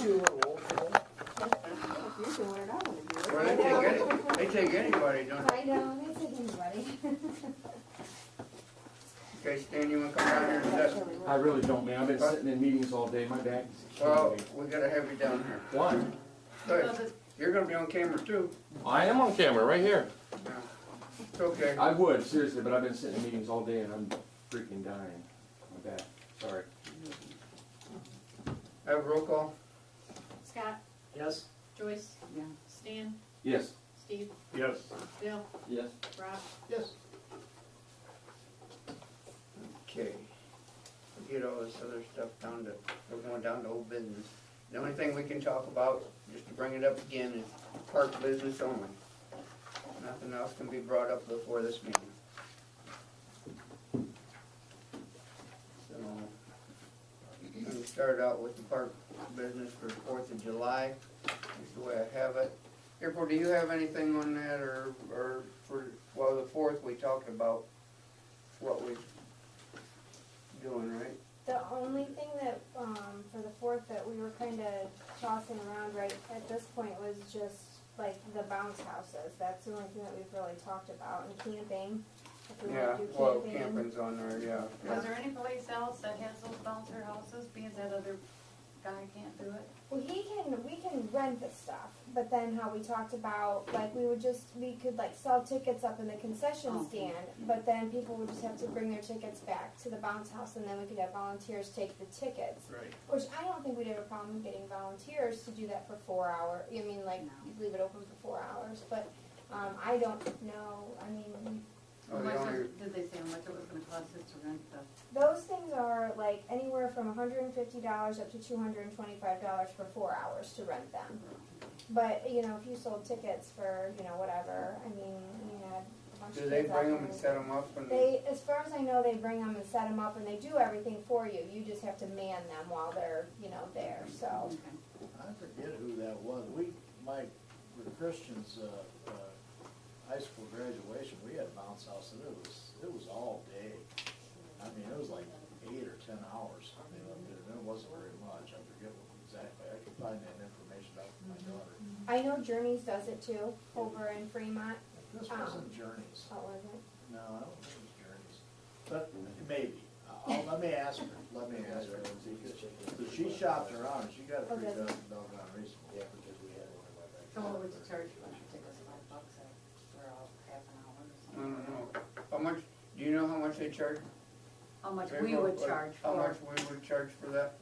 You a little old for that? You're doing it, I wanna do it. Well, they take anybody, don't they? I know, they take anybody. Okay, Stan, you wanna come down here and sit? I really don't, man. I've been sitting in meetings all day. My back is killing Well, me. we gotta have you down here. Why? Good. You're gonna be on camera too. I am on camera right here. Yeah. It's okay. I would, seriously, but I've been sitting in meetings all day and I'm freaking dying. My back. Sorry. Have a roll call? Scott, Yes? Joyce, Yeah. Stan, Yes. Steve, Yes. Bill, Yes. Rob. Yes. Okay. We'll get all this other stuff down to, we're going down to old business. The only thing we can talk about, just to bring it up again, is park business only. Nothing else can be brought up before this meeting. So, I'm gonna start out with the park business for the 4th of July. That's the way I have it. April, do you have anything on that, or for, well, the 4th, we talked about what we're doing, right? The only thing that, for the 4th that we were kinda tossing around right at this point was just like the bounce houses. That's the only thing that we've really talked about, and camping. If we Yeah, wanna do well, camping. camping's on there, yeah. Was there any place else that has those bouncer houses, being that other guy can't do it? Well, we can rent the stuff, but then how we talked about, like, we could like sell tickets up in the concession Oh. stand, but then people would just have to bring their tickets back to the bounce house, and then we could have volunteers take the tickets. Right. Which I don't think we'd have a problem getting volunteers to do that for 4 hours. I mean, like, No. leave it open for 4 hours, but, I don't know, I mean, Oh, the How much only, did they say how much it was gonna cost us to rent the? those things are like anywhere from $150 up to $225 for 4 hours to rent them. But, you know, if you sold tickets for, you know, whatever, I mean, we had a bunch of do they kids out bring them there. and set them up and? They, as far as I know, they bring them and set them up, and they do everything for you. You just have to man them while they're, you know, there, so. I forget who that was. With Christian's, high school graduation, we had a bounce house, and it was all day. I mean, it was like 8 or 10 hours. I mean, it wasn't very much. I forget what exactly. I could find that information out from my daughter. I know Journeys does it too, over in Fremont. This wasn't Journeys. Oh, was it? No, I don't think it was Journeys. But maybe. Let me ask her. So she shopped around, and she got a pretty Okay. doggone reasonable. Yeah, because we had one of my So what would you charge for your tickets, $5 for half an hour or I something? don't know. How much, do you know how much they charge? How much we would charge How for? much we would charge for that?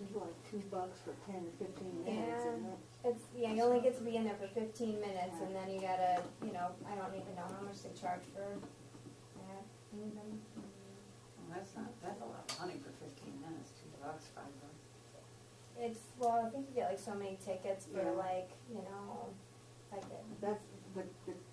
It's like $2 for 10 or 15 minutes, Yeah. isn't it? It's, yeah, you only get to be in there for 15 minutes, and then you gotta, you know, I don't even know how much they charge for that, even. Well, that's a lot of money for 15 minutes, $2, $5. It's, well, I think you get like so many tickets for Yeah. like, you know, like it. That's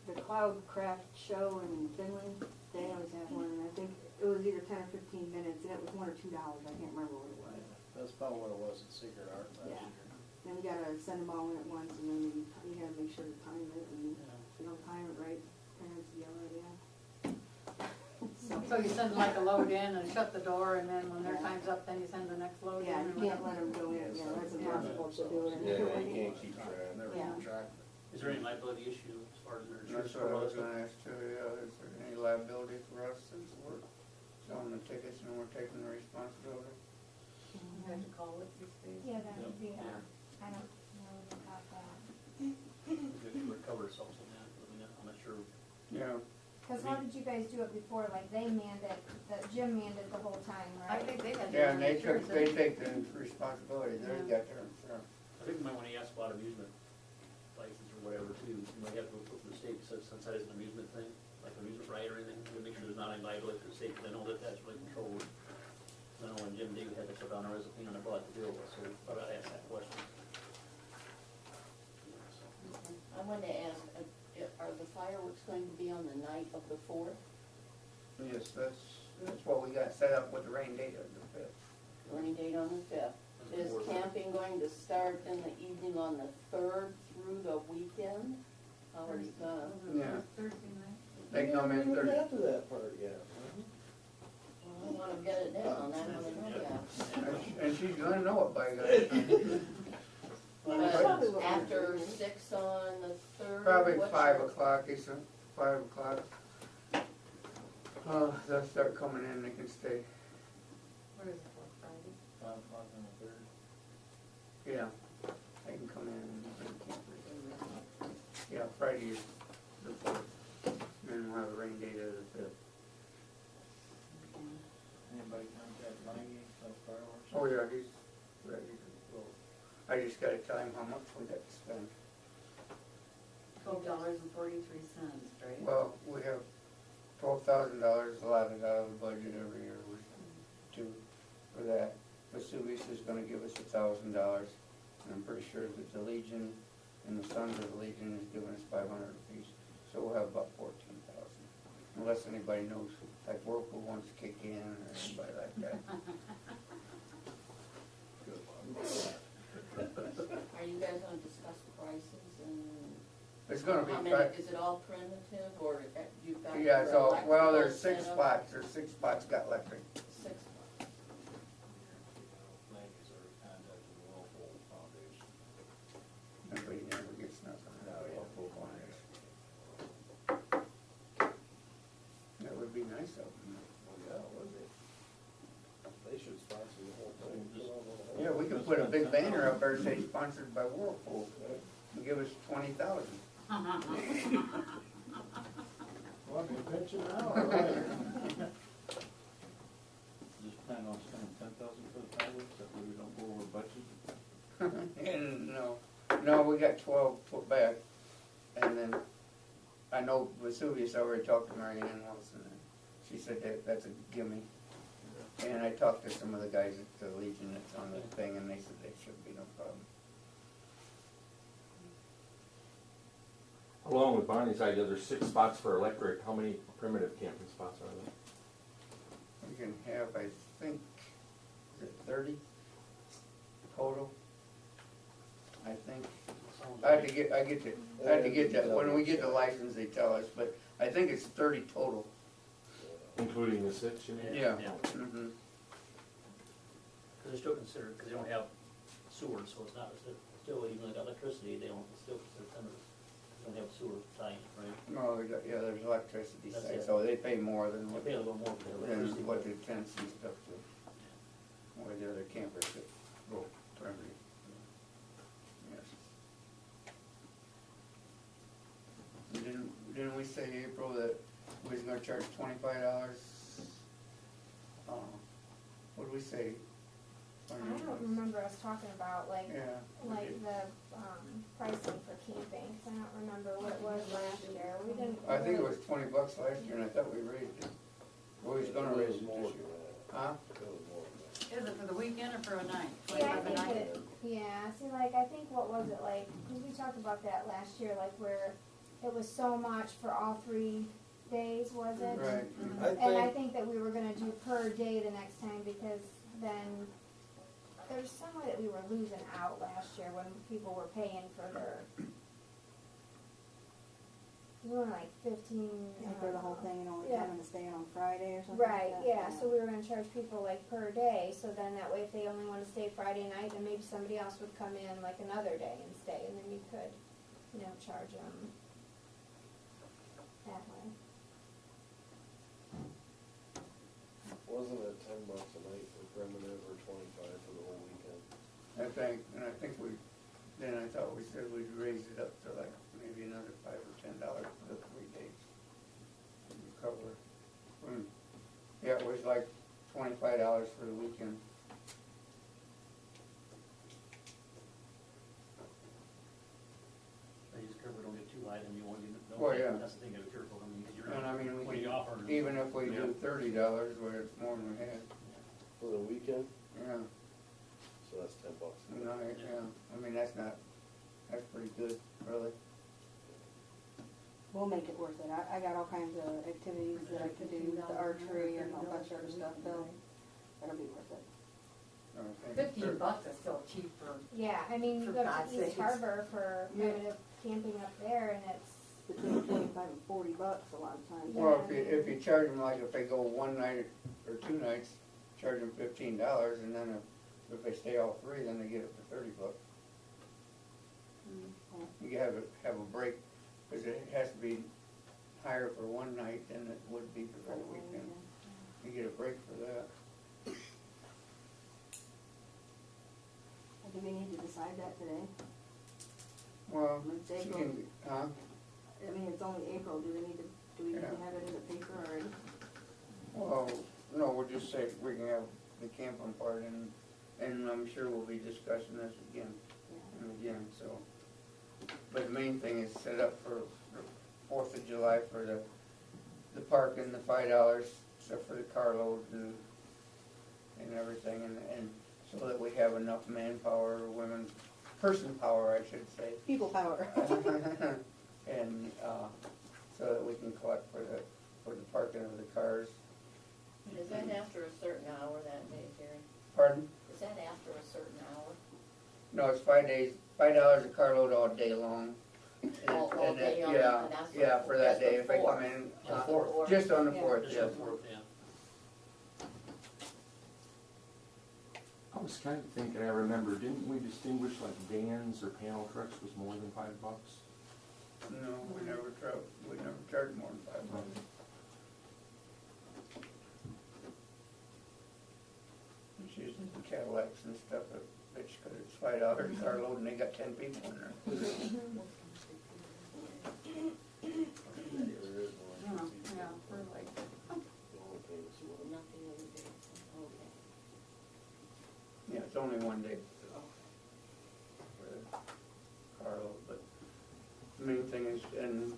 the Cloud Craft show in Finland, they always have one, and I think it was either 10 or 15 minutes, and it was $1 or $2, I can't remember what it was. That's about what it was at Secret Art last Yeah. year. Then we gotta send them all in at once, and then you gotta make sure to time it, and if you don't time it right, parents yell at you. So you send like a load in and shut the door, and then when their time's up, then you send the next load in? Yeah, or you can't whatever? let them go in, yeah, that's Yeah. impossible to do it. Yeah, you can't keep track. Never Yeah. keep track. Is there any liability issue as far as their insurance? That's what I was gonna ask too, yeah, is there any liability for us since we're selling the tickets and we're taking the responsibility? You have to call it these days? Yeah, that would be, Yeah. I don't know about that. We could recover ourselves on that, I mean, I'm not sure. Yeah, Cause how did you guys do it before, like they manned it, Jim manned it the whole time, I right? think they had. yeah, and they insurance, take the responsibility, they Yeah. got their insurance. I think we might wanna ask about amusement license or whatever too. You might have to go to the state, since that is an amusement thing, like an amusement ride or anything, to make sure there's not any liability to the state, because I know that that's really controlled. I know when Jim David had to put down our recipe on a bought the deal, so we thought I'd ask that question. I wanted to ask, are the fireworks going to be on the night of the 4th? Yes, that's what we got set up with the rain date of the 5th. Rain date on the 5th. Is camping going to start in the evening on the 3rd through the weekend? How are you gonna? Yeah. Thursday night. They come in Thursday. After that part, yeah. I wanna get it down, I wanna know that. And she's gonna know it by God. Yeah, that's probably what we're After doing. 6 on the 3rd? Probably What's 5 your- o'clock, he said, 5 o'clock. They'll start coming in, they can stay. What is it for, Friday? 5 o'clock on the 3rd. Yeah, they can come in and bring campers. Yeah, Friday is the 4th, and we'll have a rain date of the 5th. Anybody contact Langy about fireworks? Oh, yeah, he's ready to go. I just gotta tell him how much we got to spend. $12.43, right? Well, we have $12,000 allotted out of the budget every year, we do for that. Vesuvius is gonna give us $1,000, and I'm pretty sure that the Legion and the Sons of the Legion is giving us 500 apiece, so we'll have about 14,000. Unless anybody knows, like Whirlpool wants to kick in, or anybody like that. Are you guys gonna discuss prices and It's gonna be, how many, is it all primitive or you've got? yeah, your so, well, there's electrical 6 set up? spots, there's 6 spots got electric. 6 spots. Langy's already contacted the Whirlpool Foundation. Nobody never gets nothing out of Whirlpool Foundation. That would be nice of them. Well, yeah, would they? They should sponsor the whole thing. Yeah, we could put a big banner up there saying sponsored by Whirlpool, and give us 20,000. Want me to pitch it now, or what? Just plan on spending 10,000 for the fireworks, that way we don't go over budget. And no, we got 12 put back, and then, I know Vesuvius already talked to Mary Ann once, and she said that that's a gimme. And I talked to some of the guys at the Legion that's on the thing, and they said they should be no problem. Along with Bonnie's idea, there's 6 spots for electric, how many primitive camping spots are there? We can have, I think, is it 30 total? I think. I had to get that, when we get the license, they tell us, but I think it's 30 total. Including the 6, you mean? Yeah. Yeah. Mhm. Cause they're still considered, cause they don't have sewer, so it's not, it's still, even though they got electricity, they don't, it's still considered primitive. They don't have sewer tie, right? No, we got, yeah, there's electricity That's side, it. so they pay more than They what, pay a little more for the than electricity. what the tents and stuff do. Or the other campers that go primitive. Yes. Didn't we say, April, that we was gonna charge $25? What did we say? I don't remember us talking about like, Yeah. we like did. the, pricing for camping, 'cause I don't remember what it was last year, we didn't. I think it was $20 last year, and I thought we raised it. We was gonna raise it this year. Huh? Is it for the weekend or for a night? Yeah, I 25 a think night? it, yeah, see, like, I think, what was it, like, 'cause we talked about that last year, like, where it was so much for all 3 days, was it? Right. And I think that we were gonna do per day the next time, because then, there's some way that we were losing out last year when people were paying for their, we were like 15. And for the whole thing, and only Yeah. coming to stay on Friday or something Right, like that? yeah, so we were gonna charge people like per day, so then that way if they only wanna stay Friday night, then maybe somebody else would come in like another day and stay, and then you could, charge them that way. Wasn't it $10 a night for primitive or 25 for the whole weekend? I think we, then I thought we said we'd raise it up to like maybe another $5 or $10 for the 3 days. And cover. Yeah, it was like $25 for the weekend. They just careful, don't get too high, then you want to, Well, yeah. that's the thing, gotta be careful, I mean, 'cause you're And I mean, what we do you offer? can, even if we do $30, where it's more than we had, For the weekend? yeah, So that's $10. no, yeah, I mean, that's pretty good, really. We'll make it worth it. I got all kinds of activities that I could do, the archery and a bunch of other stuff, so it'll be worth it. I think $15 is still cheap for, Yeah, I mean, you For go God's to East sakes. Harbor for Yeah. primitive camping up there, and it's, Between 25 and $40 a lot of times. Well, if you charge them, like if they go 1 night or 2 nights, charge them $15, and then if they stay all 3, then they get it for $30. You have a break, because it has to be higher for one night than it would be for the weekend. You get a break for that. Do we need to decide that today? Well, It's she April. can, huh? I mean, it's only April, do we need to Yeah. have it in the paper already? Well, no, we'll just say we can have the camping part, and I'm sure we'll be discussing this again Yeah. and again, so. But the main thing is set up for 4th of July for the parking, the $5, except for the carload and everything, and so that we have enough manpower, person power, I should say. People power. And, so that we can collect for the parking of the cars. Is that after a certain hour that day, Jerry? Pardon? Is that after a certain hour? No, it's $5 a carload all day long. All And that- day on, yeah, and that's yeah, for that just the day, if they come fourth. in. On the fourth. Just on the Yeah. 4th, Just yes. the fourth, yeah. I was kind of thinking, I remember, didn't we distinguish like vans or panel trucks was more than $5? No, we never charged more than $5. It's usually the Cadillacs and stuff, which, cause it's $5 a carload and they got 10 people in there. There is Yeah, one. yeah, we're like, The only thing is one. Not the other day, okay. Yeah, it's only one day for the carload, but the main thing is, and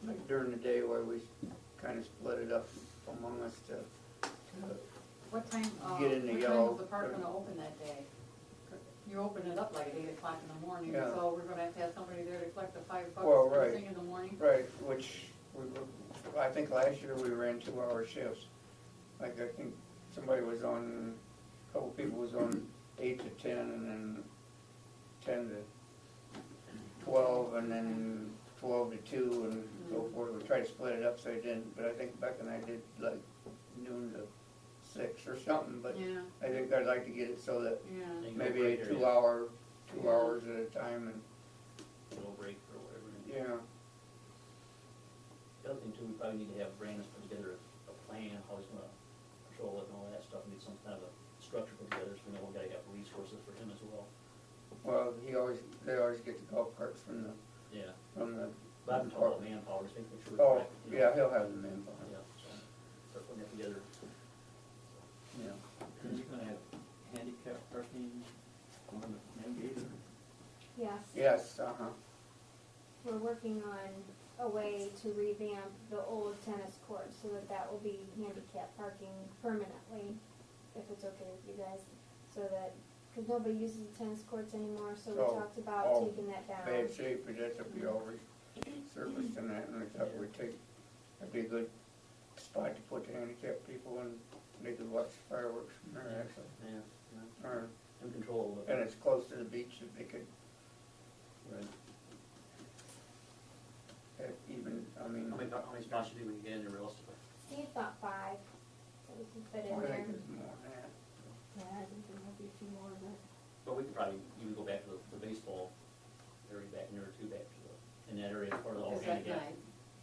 like during the day where we kinda split it up among us to what time, Get in the what time yellow. is the park gonna open that day? You open it up like at 8 o'clock in the morning, Yeah. so we're gonna have somebody there to collect the $5 Well, first right. thing in the morning? right, which I think last year we ran 2-hour shifts. Like I think somebody was on, a couple people was on 8 to 10 and then 10 to 12 and then 12 to 2 and so forth. We tried to split it up so it didn't, but I think Beck and I did like noon to 6 or something, but Yeah, I think I'd like to get it so that yeah. They can go maybe break a area. 2 hours at a time and, A little break or whatever. yeah. The other thing too, we probably need to have Brandon put together a plan, how he's gonna control it and all that stuff, and get some kind of a structure put together, so we know we gotta have resources for him as well. Well, they always get the golf carts from the Yeah, From but I've been talking about manpower, just making sure. oh, yeah, he'll have the manpower, Yeah, so, start putting it together. yeah. Are you gonna have handicap parking on the main gate? Yes. Yes, uh-huh. We're working on a way to revamp the old tennis court so that that will be handicap parking permanently, if it's okay with you guys. So that, cause nobody uses the tennis courts anymore, so we So, talked about all taking that down. Bad shape, but that's up be all resurfaced and that, and I thought that'd be a good spot to put the handicapped people and they could watch fireworks from there actually. Yeah, yeah, Or, in control of it. and it's close to the beach if they could, Right. even, I mean, How many spots do you think we can get in there realistically? Steve thought 5, that we can fit in I there. think there's more than that. Yeah, I think there might be a few more, but. But we could probably even go back to the baseball area back in there too, back to in that area as part of the all Just that handicap. night,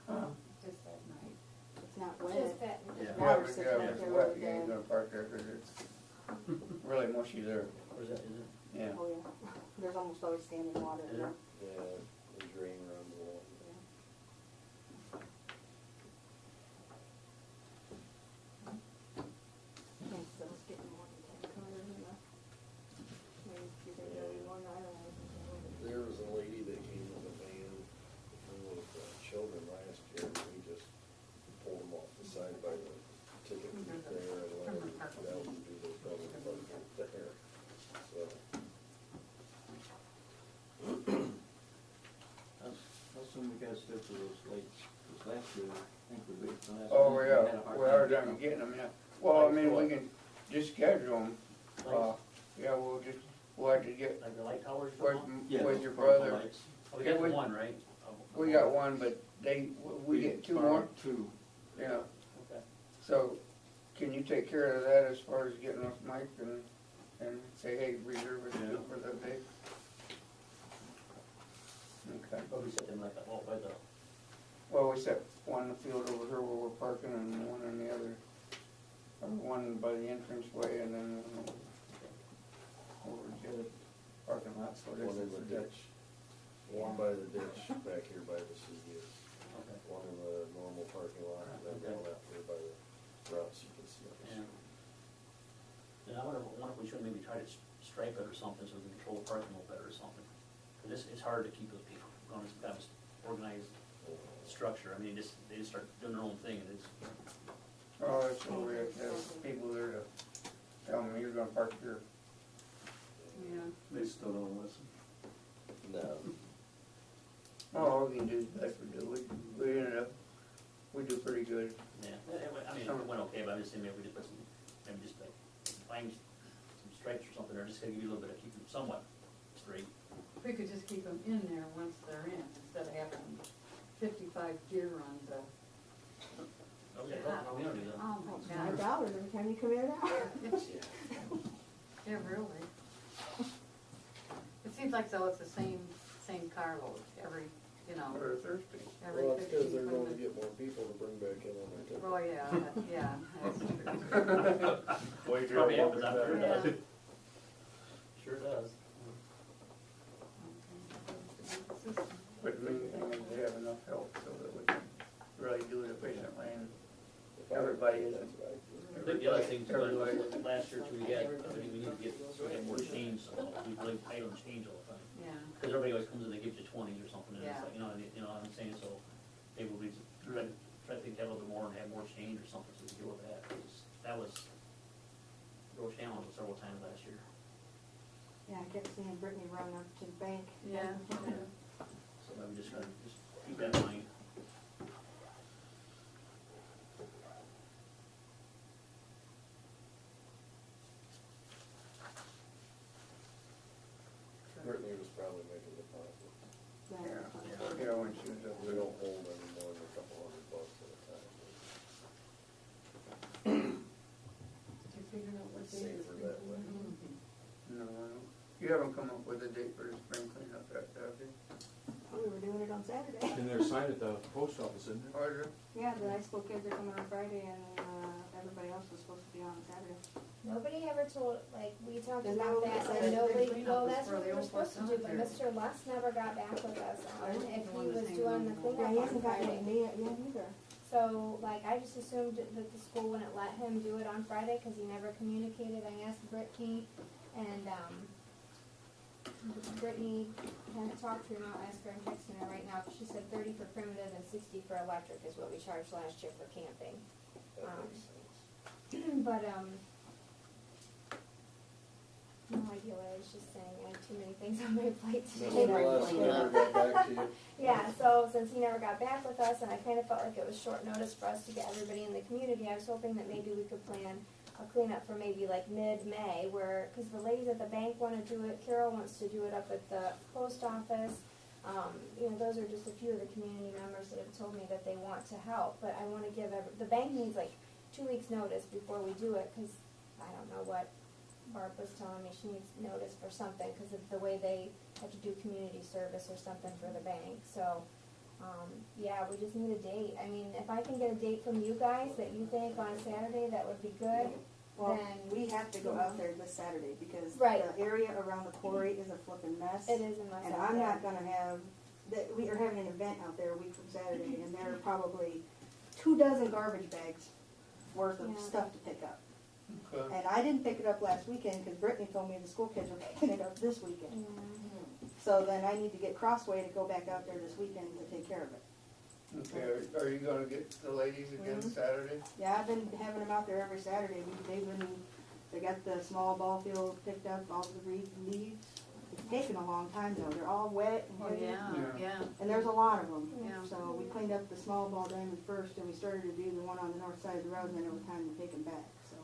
Huh? just that night. It's not wet. Just that, Yeah. Yeah, Water but sitting yeah, out if it's there wet, really you ain't bad. gonna park there, cause it's really mushy there, Or is it? yeah. Oh, yeah. There's almost always standing water in there. Yeah, the drain runs along. And so it's getting more than 10 cars in the, maybe you think there'll be one, I don't know. There was a lady that came with a van with children last year, and we just pulled them off the side by the ticket booth there and let them down and do their double parking there, so. How soon we gotta start for those lights? 'Cause last year, I think we waited till last. Oh, minute, yeah, we had a hard we time are getting done them. getting them, yeah. Well, I mean, we can just schedule them, yeah, we'll have to get Like the light towers? with, Yeah, with those your purple brother. lights. Oh, we got we- one, right? We got one, but we get 2 more, borrowed 2. yeah. Okay. So, can you take care of that as far as getting us Mike and say, hey, reserve it Yeah. for the day? Okay. But we set them like, oh, by the, Well, we set one in the field over here where we're parking and one in the other, or one by the entranceway and then one over the other parking lot, so One in this the is ditch, one by the ditch back here by the CVS, okay, one in the normal parking lot, and then Okay. one out there by the routes you can see. yeah. And I wonder if we should maybe try to stripe it or something so we can control the parking a little better or something. Cause it's hard to keep those people going, it's kind of organized structure, I mean, they just start doing their own thing and it's, Oh, it's so weird, there's people there to tell them you're gonna park here. Yeah. They still don't listen. No. All we can do is best we do, we ended up, we do pretty good. yeah, I mean, it went okay, but I'm just saying maybe we just put some, maybe just like find some stripes or something, or just gotta give you a little bit of, keep them somewhat straight. We could just keep them in there once they're in, instead of having 55 gear runs of. Okay, oh, we don't do that. Oh my $5 God. every time you come in and out. Yeah, really. It seems like though it's the same carload every, you know, We're thirsty. every Well, it's 15, because they're 20 going to minutes. get more people to bring back in on their ticket. Oh, yeah, that's true. Wait till Probably I walk happens after it back. does. Sure does. But the main thing is they have enough help so that we can really do it efficiently and everybody is. I think the other thing too, last year too, we had, I think we need to get, we had more change, so we really tight on change all the time. Yeah, Cause everybody always comes in, they give you 20s or something, and it's Yeah. like, you know what I'm saying, so maybe we just try to think have a little bit more and have more change or something, so we can deal with that, 'cause that was a real challenge several times last year. Yeah, I kept seeing Brittany run up to the bank. yeah. So I'm just gonna, just keep that in mind. Brittany was probably making deposits. Yeah, when she was up We there. don't hold any more than a couple $100 at a time. Did you figure out what day Safer it's that way. No, I don't. You haven't come up with a date for the spring cleanup yet, have you? We were doing it on Saturday. And there's a sign at the post office, isn't there? Or is it? Yeah, the high school kids are coming on Friday and, everybody else was supposed to be on Saturday. Nobody ever told, like, we talked There's about no- that, it's and like nobody, spring well, cleanup that's is for what the we were old supposed to do, but cemetery. Mr. Lust never got back with us on if The he one was that's doing the hanging cleanup Yeah, he on hasn't gotten Friday. it me yet either. So, like, I just assumed that the school wouldn't let him do it on Friday, cause he never communicated, I asked Brittany, and, Brittany hadn't talked to him, I'll ask her and texting her right now, 'cause she said 30 for primitive and 60 for electric is what we charged last year for camping. That Um, makes sense. But, no idea what I was just saying, I had too many things on my plate today. Mr. Lust never got back to you. Yeah, so since he never got back with us, and I kinda felt like it was short notice for us to get everybody in the community, I was hoping that maybe we could plan a cleanup for maybe like mid-May, where, cause the ladies at the bank wanna do it, Carol wants to do it up at the post office. You know, those are just a few of the community members that have told me that they want to help, but I wanna give the bank needs like 2 weeks' notice before we do it, cause I don't know what Barb was telling me, she needs notice for something, cause of the way they have to do community service or something for the bank, so, yeah, we just need a date. I mean, if I can get a date from you guys that you think on a Saturday, that would be good, Well, then. we have to go out there this Saturday because Right. the area around the quarry is a flippin' mess. It is unless And I'm I'm there. not gonna have, we are having an event out there a week from Saturday and there are probably 24 garbage bags worth of Yeah. stuff to pick up. Okay. And I didn't pick it up last weekend because Brittany told me the school kids were picking it up this weekend. Yeah. So then I need to get Crossway to go back out there this weekend to take care of it. Okay, are you gonna get the ladies again Mhm. Saturday? Yeah, I've been having them out there every Saturday. They got the small ball field picked up, all the leaves. It's taken a long time though. They're all wet and Oh, heavy. yeah, yeah. And there's a lot of them. Yeah. So we cleaned up the small ball diamond first and we started to do the one on the north side of the road and then it was time to take them back, so.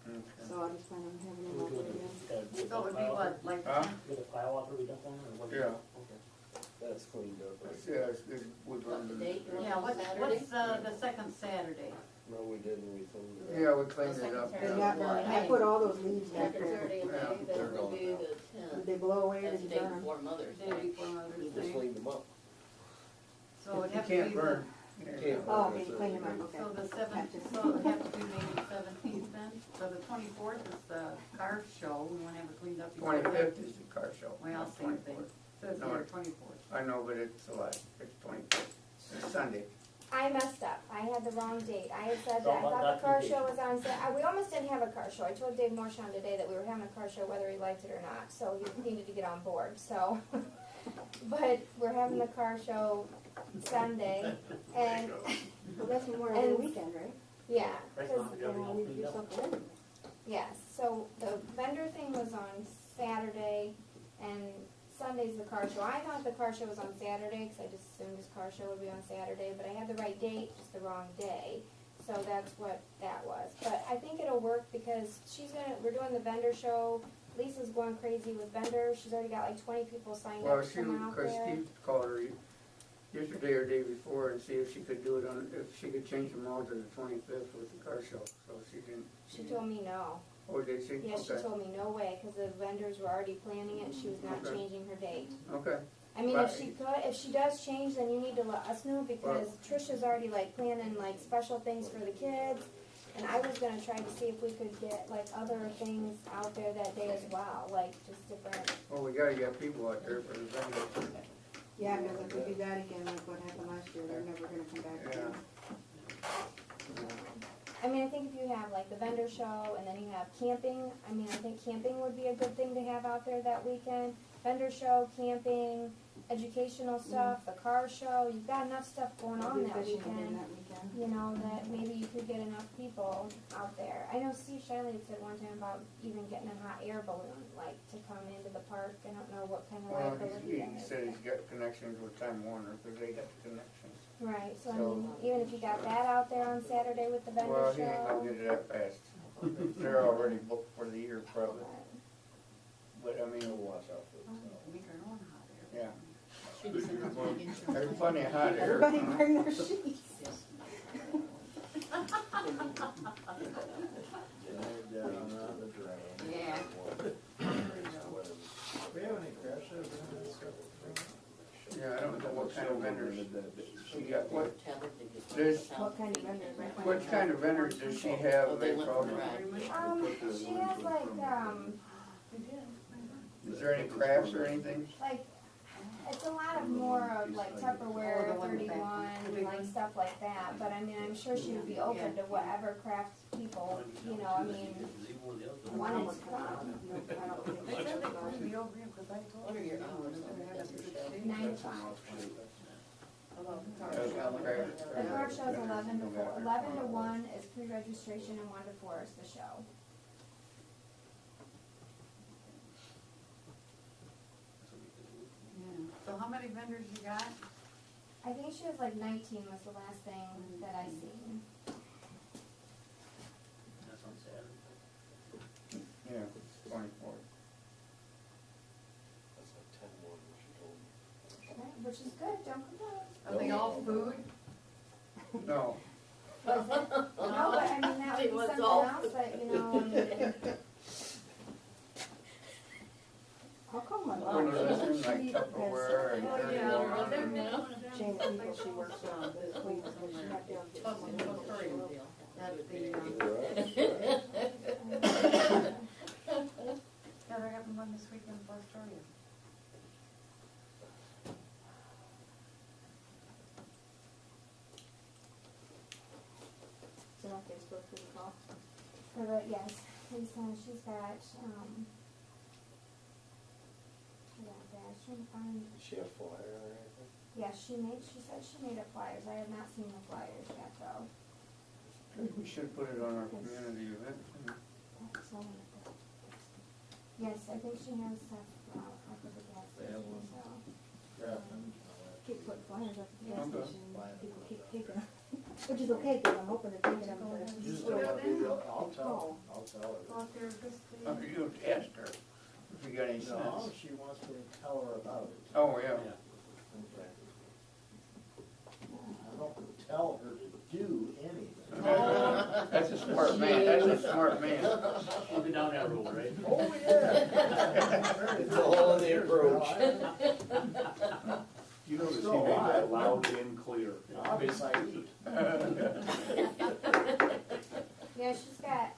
Okay. So I just plan on having them out there again. So it would be what, like, Huh? With a file out there we dump on, or what? Yeah. Okay. That's cleaned up. Yeah, it's good wood Got the burn. date, you want Yeah, on what's Saturday? the second Saturday? No, we didn't, we cleaned it up. Yeah, we cleaned it up. They yeah. got, I put all those leaves back Second there. Saturday in Yeah, May, they're that would gone be now. the Did tenth. they blow away or That's did the you day burn them? before Mother's Day Day. before Mother's We just Day. cleaned them up. So it'd You have to be. can't burn. Can't Oh, burn okay, it. clean them up, okay. So the seventh, Gotcha. so it'd have to be maybe the 17th then. So the 24th is the car show. We want to have it cleaned up before that. 25th is the car show. Well, not same thing. 24th. So it's No, here it- 24th. I know, but it's a lie. It's 25th. It's Sunday. I messed up. I had the wrong date. I had said So that I what thought the car documentation? show was on Saturday. We almost didn't have a car show. I told Dave Morshawn today that we were having a car show whether he liked it or not, so he needed to get on board, so. But we're having the car show Sunday, and, Well, that's Memorial Day And- weekend, right? yeah, Right 'cause- now, you got it all Leave cleaned up. yourself in. yes, so the vendor thing was on Saturday, and Sunday's the car show. I thought the car show was on Saturday, because I just assumed his car show would be on Saturday, but I had the right date, just the wrong day. So that's what that was. But I think it'll work because we're doing the vendor show. Lisa's going crazy with vendors. She's already got like 20 people signed Well, up to she, come out because there. Steve called her yesterday or day before and see if she could do it on, if she could change them all to the 25th with the car show, so she didn't. She told me no. Oh, did she? Yeah, she Okay. told me no way, because the vendors were already planning it and she was not Okay. changing her date. Okay, I mean, But- if she does change, then you need to let us know, because Tricia's already like planning like special things for the kids. And I was gonna try to see if we could get like other things out there that day as well, like just different. well, we gotta get people out there for the vendor. Yeah, because if we do that again, like what happened last year, they're never gonna come back again. I mean, I think if you have like the vendor show and then you have camping, I mean, I think camping would be a good thing to have out there that weekend. Vendor show, camping, educational stuff, the car show, you've got enough stuff going on Do that fishing again weekend. that weekend. You know, that maybe you could get enough people out there. I know Steve Shiley had said one time about even getting a hot air balloon, like to come into the park. I don't know what kind of Well, liability he that is. said he's got connections with Time Warner, because they got the connections. Right, so I So- mean, even if you got that out there on Saturday with the vendor Well, he ain't show. gonna get it that fast. They're already booked for the year probably, but I We'll mean, watch out for Oh, it. make our own hot air. yeah. There's plenty of hot air. Everybody bring their sheets. Drag down on the drain. Yeah. We have any crashes in this stuff? Yeah, I don't know what kind of vendors she got, what, Tenth, There's- What kind of vendors? what kind of vendors does she Oh, have, they they went call for them? that. She has Is there any crafts or anything? like, it's a lot of more of like Tupperware, Oh, the one in the back. 31, The big like one? stuff like that, but I mean, I'm sure she would be open to whatever crafts people, you know, I mean, wanted to come. They said they cleaned me over here because I told What are them your they hours were on gonna have the a show? good 9 to 5. Those are crafts. The car show's 11 to 4. 11 to 1 is pre-registration and 1 to 4 is the show. Yeah. So how many vendors you got? I think she was like 19 was the last thing that I seen. That's on Saturday. Yeah, 24. That's like 10-1, she told me. Right, which is good, don't complain. Are they all food? No, Was it? No, but I mean, that would It be was something all- else that, you know, I mean, How come my when you mom? listen, like Tupperware and Oh, dirty yeah. water. Chain of people she works on, the queen, so she had to have Plus in Astoria. That's the, yeah, they're having one this weekend for Astoria. It's on Facebook for the call. for the, yes, Lisa, she's got, trying to find, Does she have flyer or anything? yeah, she said she made up flyers. I have not seen the flyers yet, though. We should put it on our community event. Yes, I think she has stuff out at the gas station, so. Keep putting flyers up at the gas Okay. station, and people keep taking them. Which is okay, because I'm hoping they're taking them to. You still have to, I'll tell her. Go out there this Oh, week. you asked her if you got any No, sense. she wants me to tell her about it. Oh, yeah. And tell her to do anything. That's a smart man, that's a smart man. We'll be down that road, right? Oh, yeah. It's all in the approach. You notice he Still made alive. that loud and clear. Obviously, I eat. Yeah, she's got,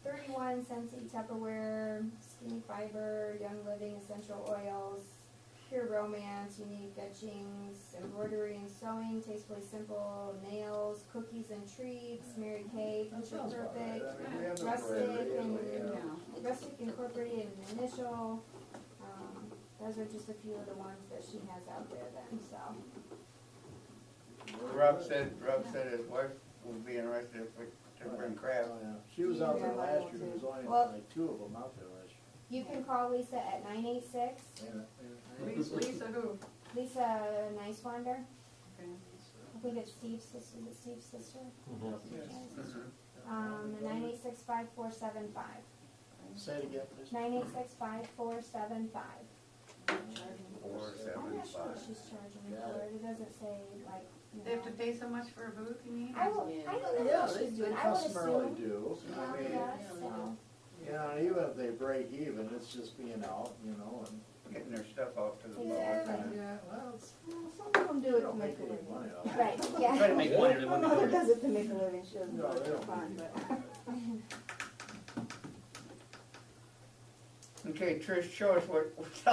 31 Scentsy Tupperware, Skinny Fiber, Young Living Essential Oils, Pure Romance, Unique Etchings, Embroidery and Sewing, Tastefully Simple, Nails, Cookies and Treats, Mary Kay, That Picture sounds about right. Perfect, I mean, we have the Rustic variety, and, yeah. Rustic Incorporated and Initial. Those are just a few of the ones that she has out there then, so. Rob said his wife would be interested if we to bring crab. Oh, yeah. She was out there Yeah, last mine year, there was only Well- like 2 of them out there last You can call Lisa at 986, year. Lisa who? Lisa Nicewander. I think it's Steve's sister, is it Steve's sister? Mhm. 986-5475. Say it again, please. 986-5475. I'm not sure what 475. she's charging me for it, it doesn't say like, you They have to know. pay so much for a booth, you mean? I don't know Yeah, what they she's doing, they I would customarily assume. do. She I probably mean, does, so. you know, even if they break even, it's just being out, you know, and. Getting their stuff out to the Exactly. public. Yeah, well, it's, Some of them do they it to don't make make a any living. money off it. Right, Try to yeah. make money, they My want to mother do it. does it to make a living, she doesn't do No, it they for don't fun, make but. Okay, Trish, tell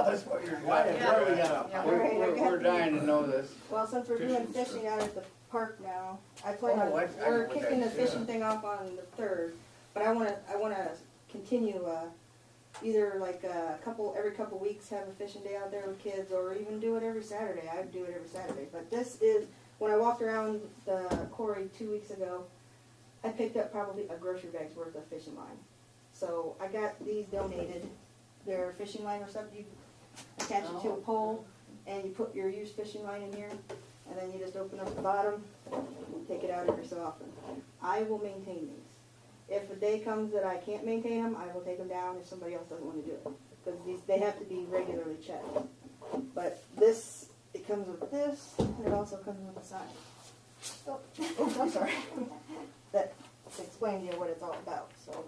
us what you're Why, doing. why we got Yeah. a We're dying to know this. Well, since we're doing fishing out at the park now, I plan on, Oh, I we're know what kicking the that is, fishing thing off on the 3rd, but I wanna continue, either like every couple weeks have a fishing day out there with kids, or even do it every Saturday. I'd do it every Saturday, but this is, when I walked around the quarry 2 weeks ago, I picked up probably a grocery bag's worth of fishing line. So I got these donated. They're fishing line or something, you attach it to a pole, and you put your used fishing line in here, and then you just open up the bottom, and take it out every so often. I will maintain these. If a day comes that I can't maintain them, I will take them down if somebody else doesn't want to do it, because they have to be regularly checked. But this, it comes with this, and it also comes with a sign. Oh, I'm sorry. That explains to you what it's all about, so.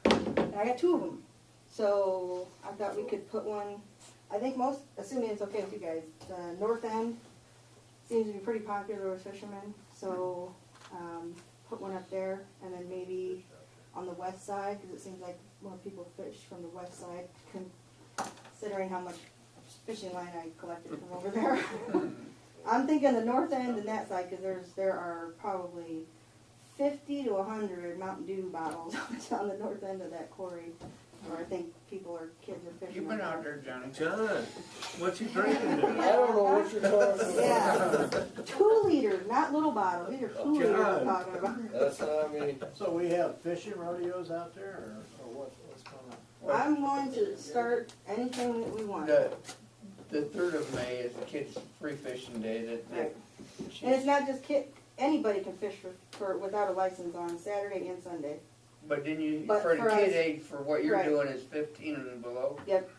And I got 2 of them. So I thought we could put one, I think assuming it's okay with you guys, the north end seems to be pretty popular with fishermen, so put one up there, and then maybe on the west side, because it seems like more people fish from the west side, considering how much fishing line I collected from over there. I'm thinking the north end and that side, because there are probably 50 to 100 Mountain Dew bottles on the north end of that quarry, where I think kids are fishing. You've been out there, Johnny. John, what you drinking there? I don't know what you're talking about. Yeah, 2 liters, not little bottles, these are 2 liters we're talking about. That's what I mean. So we have fishing rodeos out there, or what's going on? I'm going to start anything that we want. The 3rd of May is the kids' free fishing day Right. And it's not just anybody can fish for without a license on Saturday and Sunday. But then But for the for kid us- age, for what you're right. doing is 15 and below? Yep.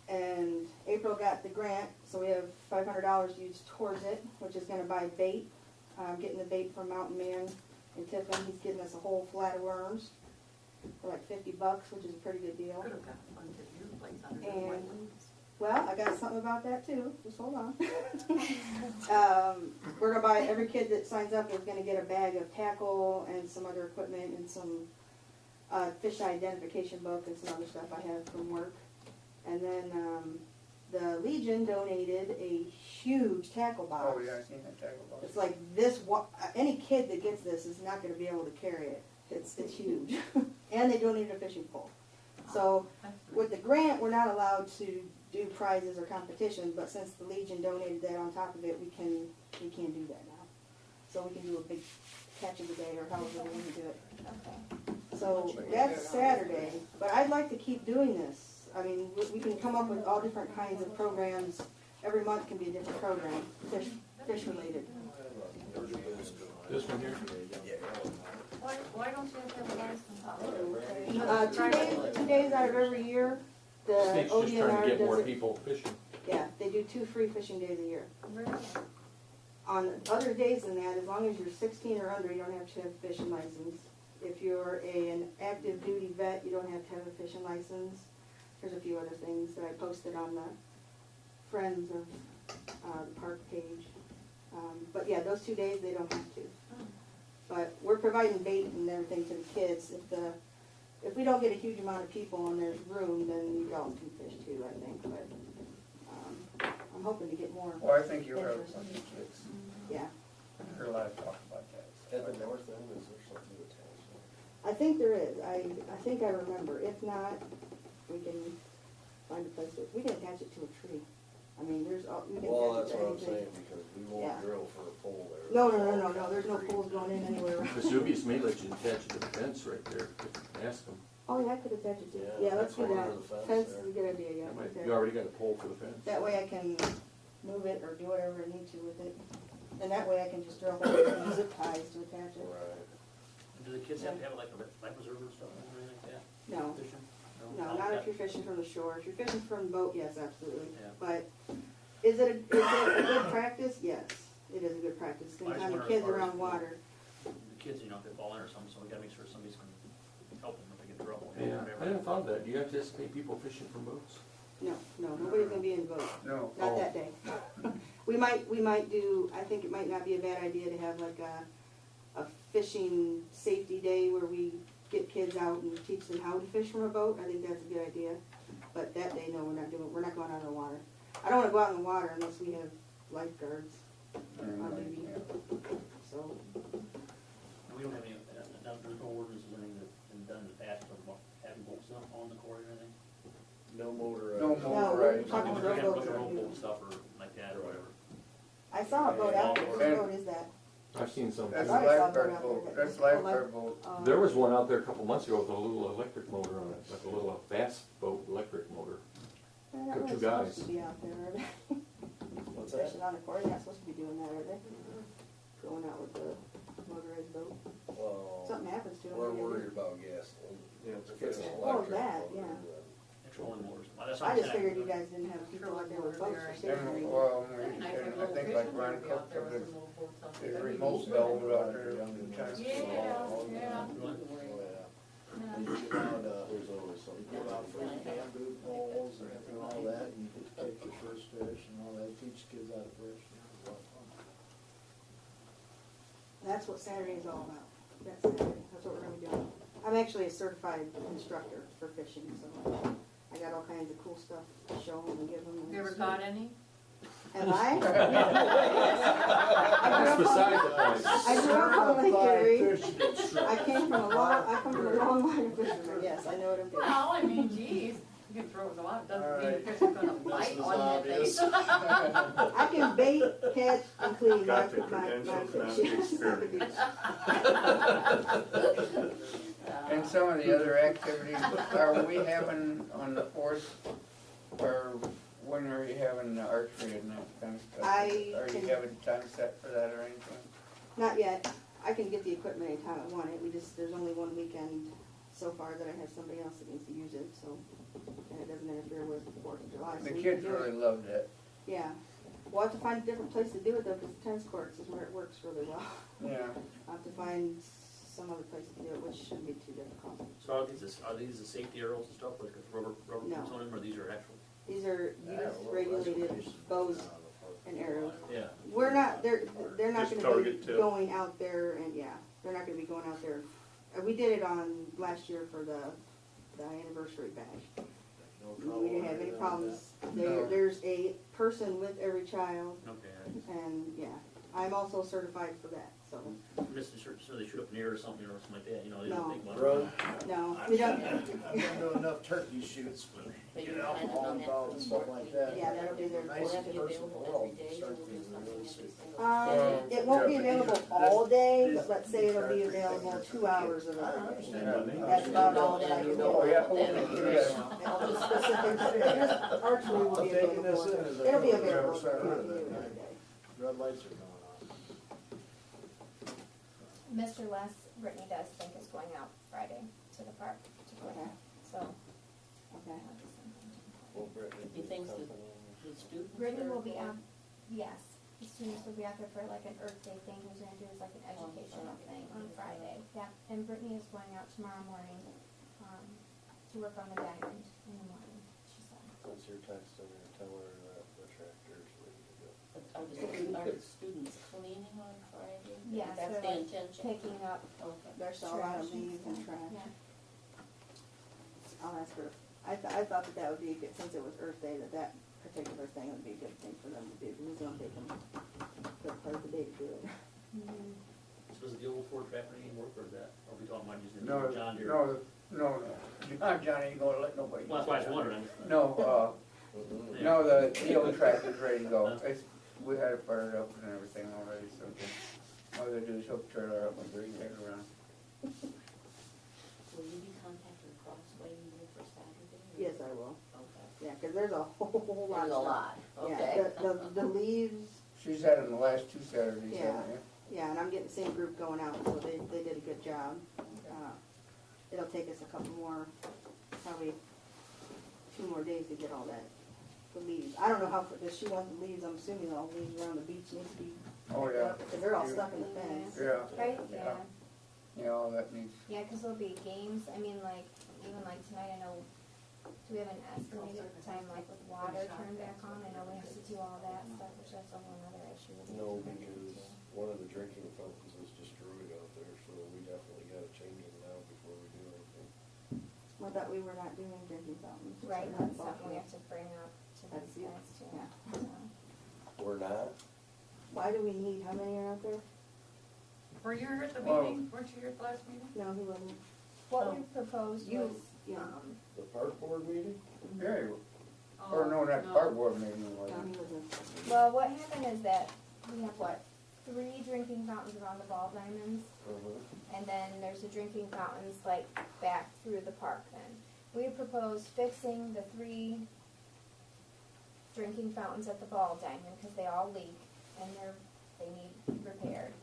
And April got the grant, so we have $500 used towards it, which is gonna buy bait. Getting the bait from Mountain Man in Tiffin, he's giving us a whole flat of worms for like $50, which is a pretty good deal. Could've got one to your place under the And- white leaves. Well, I got something about that too, just hold on. We're gonna buy, every kid that signs up is gonna get a bag of tackle and some other equipment and some fish identification book and some other stuff I have from work. And then, the Legion donated a huge tackle box. Oh, yeah, I seen that tackle box. It's like this, any kid that gets this is not gonna be able to carry it. It's huge. And they donated a fishing pole. So, That's with the grant, we're not allowed to do prizes or competitions, but since the Legion donated that on top of it, we can do that now. So we can do a big catch of the day or however we want to do it. Okay. So that's Saturday, but I'd like to keep doing this. I mean, we can come up with all different kinds of programs. Every month can be a different program, fish related. This one here? Why don't you have a license? 2 days out of every year, the State's just trying to ODNR get more does it. people fishing. Yeah, they do 2 free fishing days a year. Really? on other days than that, as long as you're 16 or under, you don't have to have a fishing license. If you're an active duty vet, you don't have to have a fishing license. There's a few other things that I posted on the Friends of the Park page. But yeah, those 2 days, they don't have to. But we're providing bait and everything to the kids. If we don't get a huge amount of people and there's room, then the adults can fish too, I think. But I'm hoping to get more. Well, I think you'll have interest. plenty of kids. Yeah, I heard a lot of talk about that. At the north end, is there something attached? I think there is. I think I remember. If not, we can find a place we can attach it to a tree. I mean, we can Well, attach that's it to what I'm anything. saying, because we Yeah. won't drill for a pole there. No. There's no poles going in anywhere. Vesuvius may let you attach it to the fence right there, ask them. Oh, yeah, I could attach it to. Yeah, Yeah, let's do that's that. over the fence Fence there. is a good idea. Yeah. That might- right there. You already got a pole for the fence. That way I can move it or do whatever I need to with it. And that way I can just drill holes and zip ties to attach it. Right. Do the kids have to have like a life preserver and stuff or anything like that? No, Fishing? no, not if you're fishing from the shore. If you're fishing from the boat, yes, absolutely. Yeah. But is it a good practice? Yes, it is a good practice. I just Anytime the wonder as kids far as around the- water. The kids, if they fall in or something, so we gotta make sure somebody's gonna help them if they get in trouble. or Yeah, whatever. I never thought of that. Do you anticipate people fishing from boats? No, nobody's gonna be in the boat. No. Not that day. We might do, I think it might not be a bad idea to have like a fishing safety day where we get kids out and teach them how to fish from a boat. I think that's a good idea. But that day, no, we're not going out in the water. I don't wanna go out in the water unless we have lifeguards on duty. So, We don't have any, there's no ordinances or anything that's been done in the past about having boats on the quarry or anything? No motorized. No no, we're motorized. talking Like about a rowboats. rowboat stuff or like that or whatever. I saw a boat out there. Which boat is that? I've seen some. That's a I saw a boat lifeguard out boat. there. That's a lifeguard boat. There was one out there a couple months ago with a little electric motor on it, like a little fast boat electric motor. They're not Got really two supposed guys. to be out there, are they? What's that? Fishing on the quarry, they're not supposed to be doing that, are they? Going out with the motorized boat. Well, Something happens to them. we're what do you do? worried about gasoline. If it's an Oh, electric that, motor, yeah. then- Trolling motors. Well, that's I what I'm just saying. figured you guys didn't have people out there with boats for safety And, reasons. well, Very nice, and like I little think fishing like Ron derby Cook out there took with his, some little boats out his there. remote belt out there sometimes. Yeah, yeah. Oh, yeah. Yeah. You give out, There's always you something. give out free bamboo poles and all that, and you get to take your first fish and all that, teach kids how to fish. It's a lot of fun. That's what Saturday is all about. That's Saturday, that's what we're gonna be doing. I'm actually a certified instructor for fishing, so I got all kinds of cool stuff to show them and give them. You ever caught any? Am I? That's beside the point. I grew up on Lake Erie. Fishing instructor. I come from a long line of fishermen, yes, I know what I'm doing. Well, I mean, geez, you can throw it out, doesn't mean the fish are gonna This bite is on your obvious. face. I can bait, catch, and clean my Got the fish. credentials, not the experience. And some of the other activities, are we having on the fourth, or when are you having the archery and that kind of stuff? I Are you can- having time set for that or anything? Not yet. I can get the equipment anytime I want it. There's only one weekend so far that I have somebody else that needs to use it, so, and it doesn't interfere with the 4th of July. so The we kids can do it. really loved it. Yeah. We'll have to find a different place to do it though, because the tennis courts is where it works really well. Yeah. I'll have to find some other place to do it, which shouldn't be too difficult. So are these the safety arrows and stuff with rubber No. boots on them, or these are actual? These are youth-regulated bows and arrows. Yeah. We're not, they're not Just gonna be target tip. going out there and, yeah, they're not gonna be going out there. We did it on last year for the anniversary bash. We didn't have any problems. There's a person with every child, Okay. and, yeah, I'm also certified for that, so, Just so they shoot up near or something like that, they No. don't think about it. Drone? no, we don't, I've been to enough turkey shoots, but But get you're out planning all on that involved and stuff like that. Yeah, that'll be there. Will that Nicest be person in the available world every day? start So we'll do things something really every soon. single it won't be available all day, but let's say it'll be available 2 hours of I it. understand. That's about all that I can do. Oh, yeah. And specific, archery will I'm be taking this available. in as a. It'll be available Start for with you it. every day. Red lights are going on. Mr. Les, Brittany does think is going out Friday to the park to play, Okay. so. Okay. I'll do something. He thinks that the students Brittany are will be going- out, yes, the students will be out there for like an Earth Day thing, who's gonna do is like an educational thing on Friday. Yeah, and Brittany is going out tomorrow morning, to work on the diamond in the morning, she said. Since you're texting her, tell her that the tractor's ready to go. Are the students cleaning on Friday? Yes, That's they're the like intention? picking up Okay. There's a lot of trash and leaves and stuff, trash. yeah. I'll ask her, I thought that would be a good, since it was Earth Day, that particular thing would be a good thing for them to do, because it's gonna take them a good part of the day to do it. Mhm. So is the old Ford tractor any work, or is that, are we talking about using the No, new John Deere? no, John ain't gonna let nobody. Well, that's why I was wondering. No, Mhm. no, the old tractor's ready to go. We had it fired up and everything already, so all we gotta do is hook the trailer up and bring it around. Will you be contacting Crossway either for Saturday? or- Yes, I will, Okay. yeah, cause there's a whole lot There's of a stuff. lot, Yeah, okay. the leaves, She's had them the last 2 Saturdays, Yeah. haven't you? yeah, and I'm getting the same group going out, so they did a good job. It'll take us a couple more, probably 2 more days to get all that, the leaves. I don't know how, does she want the leaves, I'm assuming all the leaves around the beach need to be Oh, picked yeah. up, because they're all stuck in the fence. Yeah, Right, Yeah. yeah. yeah, all that needs, Yeah, because there'll be games, I mean, like, even like tonight, I know, do we have an estimated time, like with water turned back on? I know we have to do all that stuff, which that's a whole other issue. we No, have to look because into. one of the drinking fountains was destroyed out there, so we definitely gotta change them now before we do anything. I thought we were not doing drinking fountains. Right, So that's all something we true. have to bring up to That's these you. guys too. Yeah. So. We're not? Why do we need, how many are out there? Were you here at the Well- meeting? Weren't you here at the last meeting? No, he wasn't. What we proposed You- was, yeah. The park board meeting? yeah, or no, not cardboard maybe, No, was he it? wasn't. well, what happened is that we have what, 3 drinking fountains around the ball diamonds? And then there's the drinking fountains like back through the park then. We proposed fixing the 3 drinking fountains at the ball diamond because they all leak and they need repaired.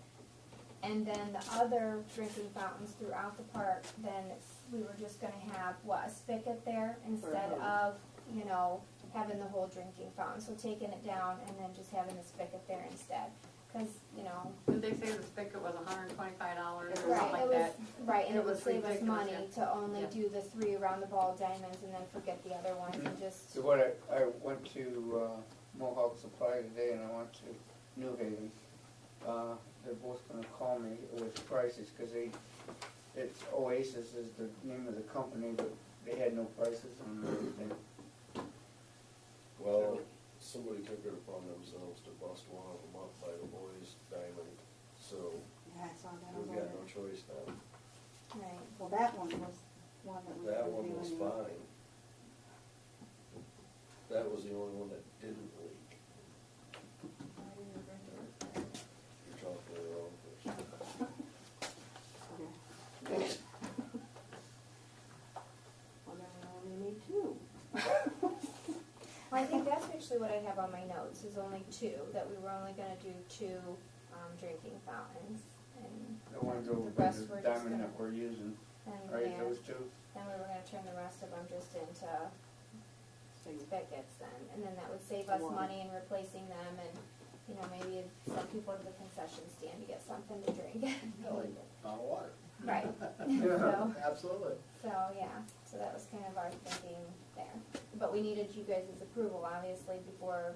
And then the other drinking fountains throughout the park, then we were just gonna have, a spigot there instead of, having the whole drinking fountain. So taking it down and then just having the spigot there instead. Cause, Did they say the spigot was $125 or something right, like it was, that? right, and It it would was save us ridiculous, money yeah. to only Yeah. do the 3 around the ball diamonds and then forget the other ones and just, So what, I went to Mohawk Supply today and I went to New Haven. They're both gonna call me with prices, cause it's Oasis is the name of the company, but they had no prices on everything. Well, somebody took it upon themselves to bust one of them up by the boys' diamond, so Yeah, I saw that. I was we've got wondering. no choice now. right. Well, that one was one that we. That were one was doing. fine. That was the only one that didn't leak. You're talking to the wrong person. Okay. Well, then we only need 2. Well, I think that's actually what I have on my notes, is only 2, that we were only gonna do 2, drinking fountains. And The ones over the by rest the we're just diamond gonna, that we're using, and right, yeah, those 2? then we were gonna turn the rest of them just into spigots then, and then that would save us One. money in replacing them and, maybe send people to the concession stand to get something to drink. Not water. Right, Yeah. so, Absolutely. so that was kind of our thinking there. But we needed you guys' approval, obviously, before,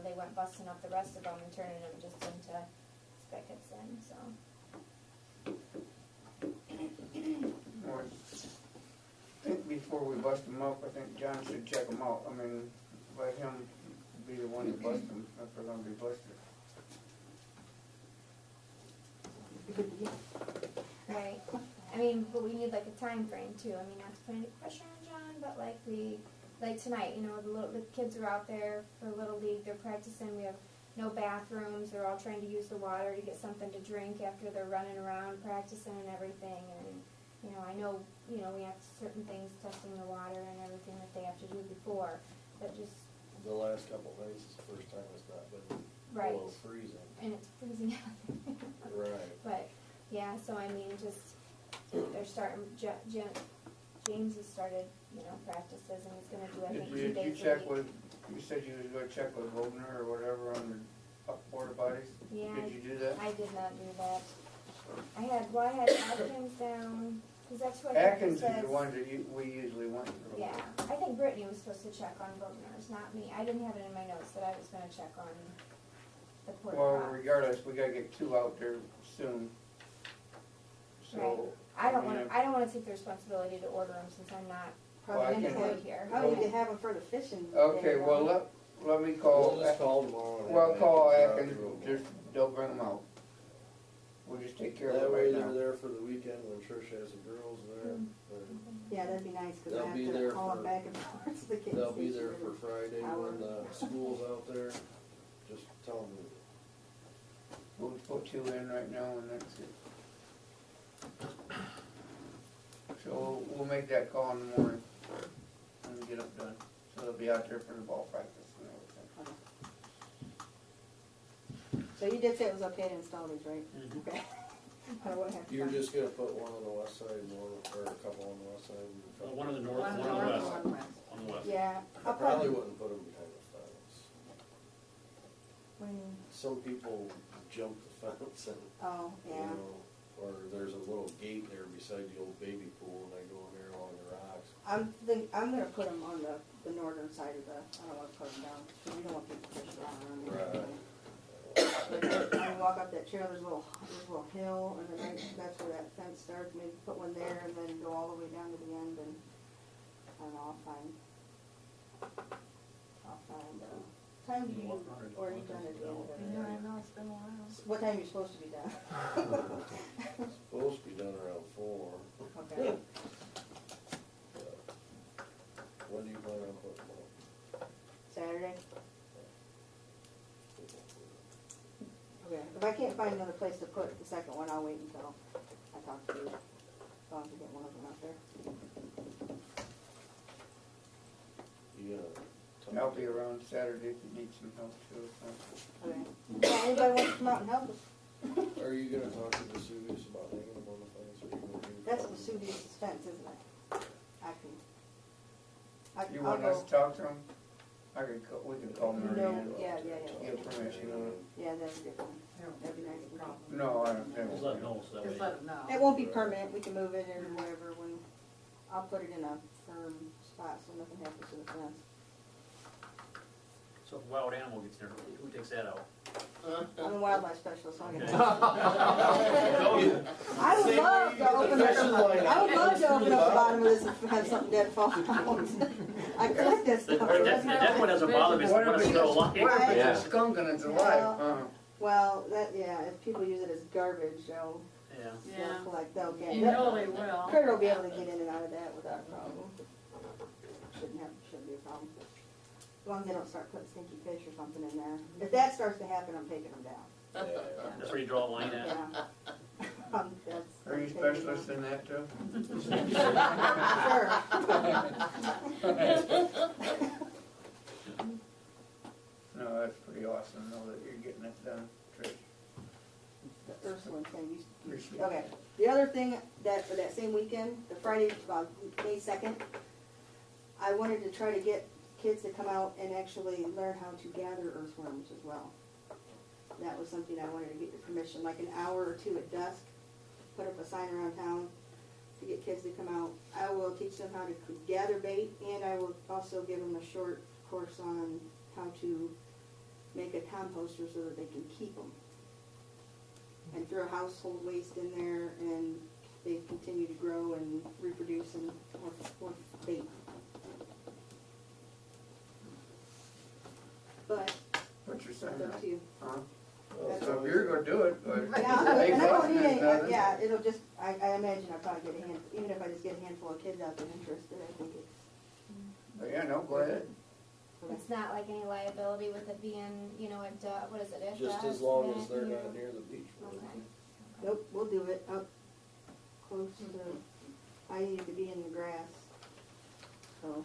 they went busting up the rest of them and turning them just into spigots then, so. Well, I think before we bust them up, I think John should check them out. I mean, let him be the one to bust them if they're gonna be busted. Right, but we need like a time frame too, not to put any pressure on John, but like tonight, the kids are out there for Little League, they're practicing, we have no bathrooms, they're all trying to use the water to get something to drink after they're running around practicing and everything, and, I know, we have certain things, testing the water and everything that they have to do before, but just, The last couple of days is the first time it's not been right, below freezing. and it's freezing out there. Right. But, yeah, so just, they're starting, James has started, practices and he's gonna do, I think, 2 Did you days a check week. with, you said you was gonna check with Wagner or whatever on porta potties? Yeah, Did you do that? I did not do that. I had Atkins down, cause that's who I think Atkins is says. the ones that we usually went through. Yeah, I think Brittany was supposed to check on Bogner's, not me. I didn't have it in my notes that I was gonna check on the porta Well, pot. regardless, we gotta get 2 out there soon. So. I don't mean, wanna take the responsibility to order them since I'm not Well, I Probably can- employed here. Probably need to have them for the fishing. Okay, day, well, though. let me We'll call, just call tomorrow. and well, have call Atkins Atkins, out there. just, they'll bring them out. We'll just take care of That it way right they're now. there for the weekend when Trish has the girls there. or Yeah, that'd be nice, cause They'll I be have to there call for- them back and forth to the kids. They'll be station there for every Friday hour. when the school's out there. Just tell them. We'll put 2 in right now and that's it. So we'll make that call in the morning and get it done. So they'll be out there for the ball practice and everything. So you did say it was okay to install these, right? Mhm. Okay. I don't wanna have to You're come. just gonna put one on the west side, or a couple on the west side. and a couple- One on the north, One one on the north, west. one west. On the west. Yeah, I I'll probably probably, wouldn't put them behind the fence. when, Some people jump the fence and, oh, you yeah. know, or there's a little gate there beside the old baby pool and they go in there along the rocks. I'm gonna put them on the northern side of the, I don't wanna put them down, cause we don't want people fishing around or anything. But when you walk up that trail, there's a little hill, and then that's where that fence starts, maybe put one there, and then go all the way down to the end, and, I don't know, I'll find, time do you, or are you done at the end of it? Yeah, I know, it's been a while. What time are you supposed to be done? Supposed to be done around 4. Okay, When do you plan on putting them up? Saturday? Okay, if I can't find another place to put the second one, I'll wait until I talk to you, I'll have to get one of them out there. You gonna? I'll be around Saturday if you need some help too. So. Okay, yeah, anybody wants to come out and help us? Are you gonna talk to the Sudies about hanging them on the fence, or you gonna do? That's the Sudius fence, isn't it? You I'll want go. us to talk to them? We can call Mary No, Ann. yeah, Give permission on it. yeah, that's a good one. That'd be nice. No, I don't think. Just let them know, so that Just way. let them know. It won't be permanent, we can move it or whatever when, I'll put it in a firm spot so nothing happens to the fence. So if a wild animal gets there, who takes that out? I'm a wildlife specialist, so I Okay. can. I would love to open up, I would love to open up the bottom of this and have something dead fall out. I collect that The stuff. dead one doesn't bother me, it's the one that's still alive. What if it's Yeah. a skunk and it's alive? Well, Well, yeah, if people use it as garbage, they'll Yeah. collect, they'll get. You know they will. Kurt will be able to get in and out of that without a problem. Shouldn't be a problem. As long as they don't start putting stinky fish or something in there. If that starts to happen, I'm taking them down. That's where you draw a line at. Yeah. That's. Are you specialist in that too? Sure. No, that's pretty awesome, know that you're getting it done, Trish. The Ursuline thing, Appreciate it. okay. The other thing that, for that same weekend, the Friday, about May 2nd, I wanted to try to get kids to come out and actually learn how to gather earthworms as well. That was something I wanted to get your permission, like an hour or two at dusk, put up a sign around town to get kids to come out. I will teach them how to gather bait, and I will also give them a short course on how to make a composter so that they can keep them. And throw household waste in there, and they continue to grow and reproduce and more bait. But What's your it's sign up up? to you. Huh? That's So if you're gonna do it, but. Yeah, Hey, and I don't Boston need any, does it. yeah, it'll just, I imagine I'll probably get a hand, even if I just get a handful of kids out there interested, I think it's. But yeah, no, go ahead. It's not like any liability with it being, you know, at, what is it, at Just dusk, as long yeah, as they're here. not near the beach. Okay. Nope, we'll do it up close to, I need to be in the grass, so.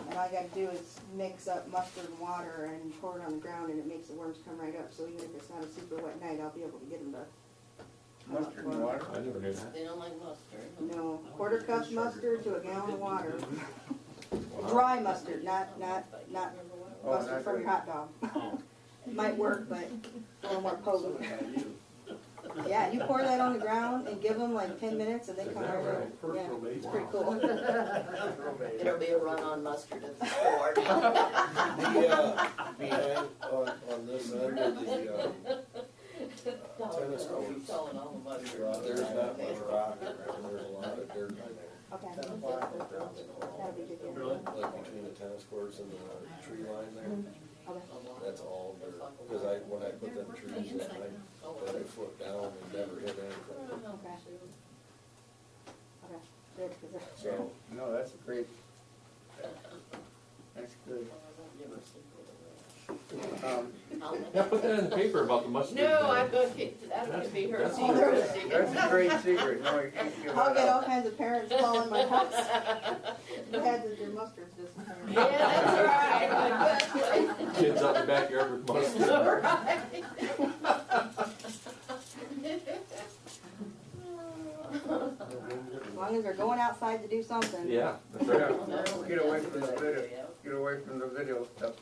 And all I gotta do is mix up mustard and water and pour it on the ground, and it makes the worms come right up, so even if it's not a super wet night, I'll be able to get them to. come up Mustard and for 'em. water. I never knew that. They don't like mustard. No, quarter cup mustard to a gallon of water. Wow. Dry mustard, not Oh, mustard not from your good. hot dog. Oh, It might work, but a little more potent. Something about you. Yeah, you pour that on the ground and give them like 10 minutes and they come right out. Yeah, it's pretty cool. It'll be a run on mustard at the store. Behind, on this end of the, tennis courts, Selling all the mustard. there's not much rock in there, there's a lot of dirt in there. Okay. 10 o'clock, the ground's That'll be good. Yeah. Really? Like between the tennis courts and the tree line there, Okay. that's all dirt. Cause when I put them trees in, I let it foot down and never hit anything. Okay. Okay. Good, 'cause So, No, that's great. That's good. Yeah, put that in the paper about the mustard. No, I'm going to keep, that could be her That's- secret. That's a great secret. No, you can't give I'll it get up. all kinds of parents calling my house. Dads that their mustard's disappearing. Yeah, that's right. Kids out in the backyard with mustard. As long as they're going outside to do something. Yeah, that's Yeah, right. get away from the video, get away from the video stuff.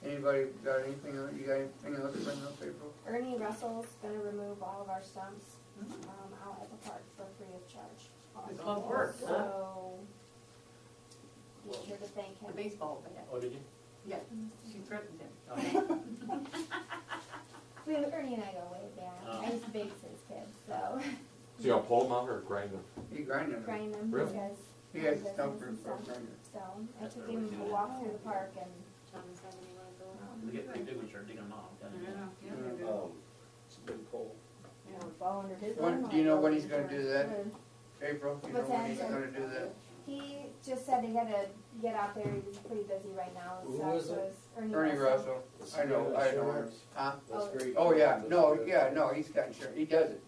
Anybody got anything, you got anything else to bring up, April? Ernie Russell's gonna remove all of our stumps, out at the park for free of charge. Good work, huh? So, be sure to thank The him. baseball bat. Oh, did you? Yeah, she threatened him. Oh, Ernie and I go way back. I used to babysit his kids, so So y'all pull them out or grind them? You grinding them? grind them Really? because He has a business stump for and stuff. grinder. So I took him a walk through the park and They get pretty big when you start digging them off. don't you? it's a big pole. Would fall under his When, line. do you know when he's gonna do that? April, you know What's when that, he's sorry? gonna do that? he just said he had to get out there. He's pretty busy right now. Who So is it? it's Ernie Russell, I know him. Huh? That's great. Oh, yeah, That's no, good. yeah, no, he's got insurance, he does it.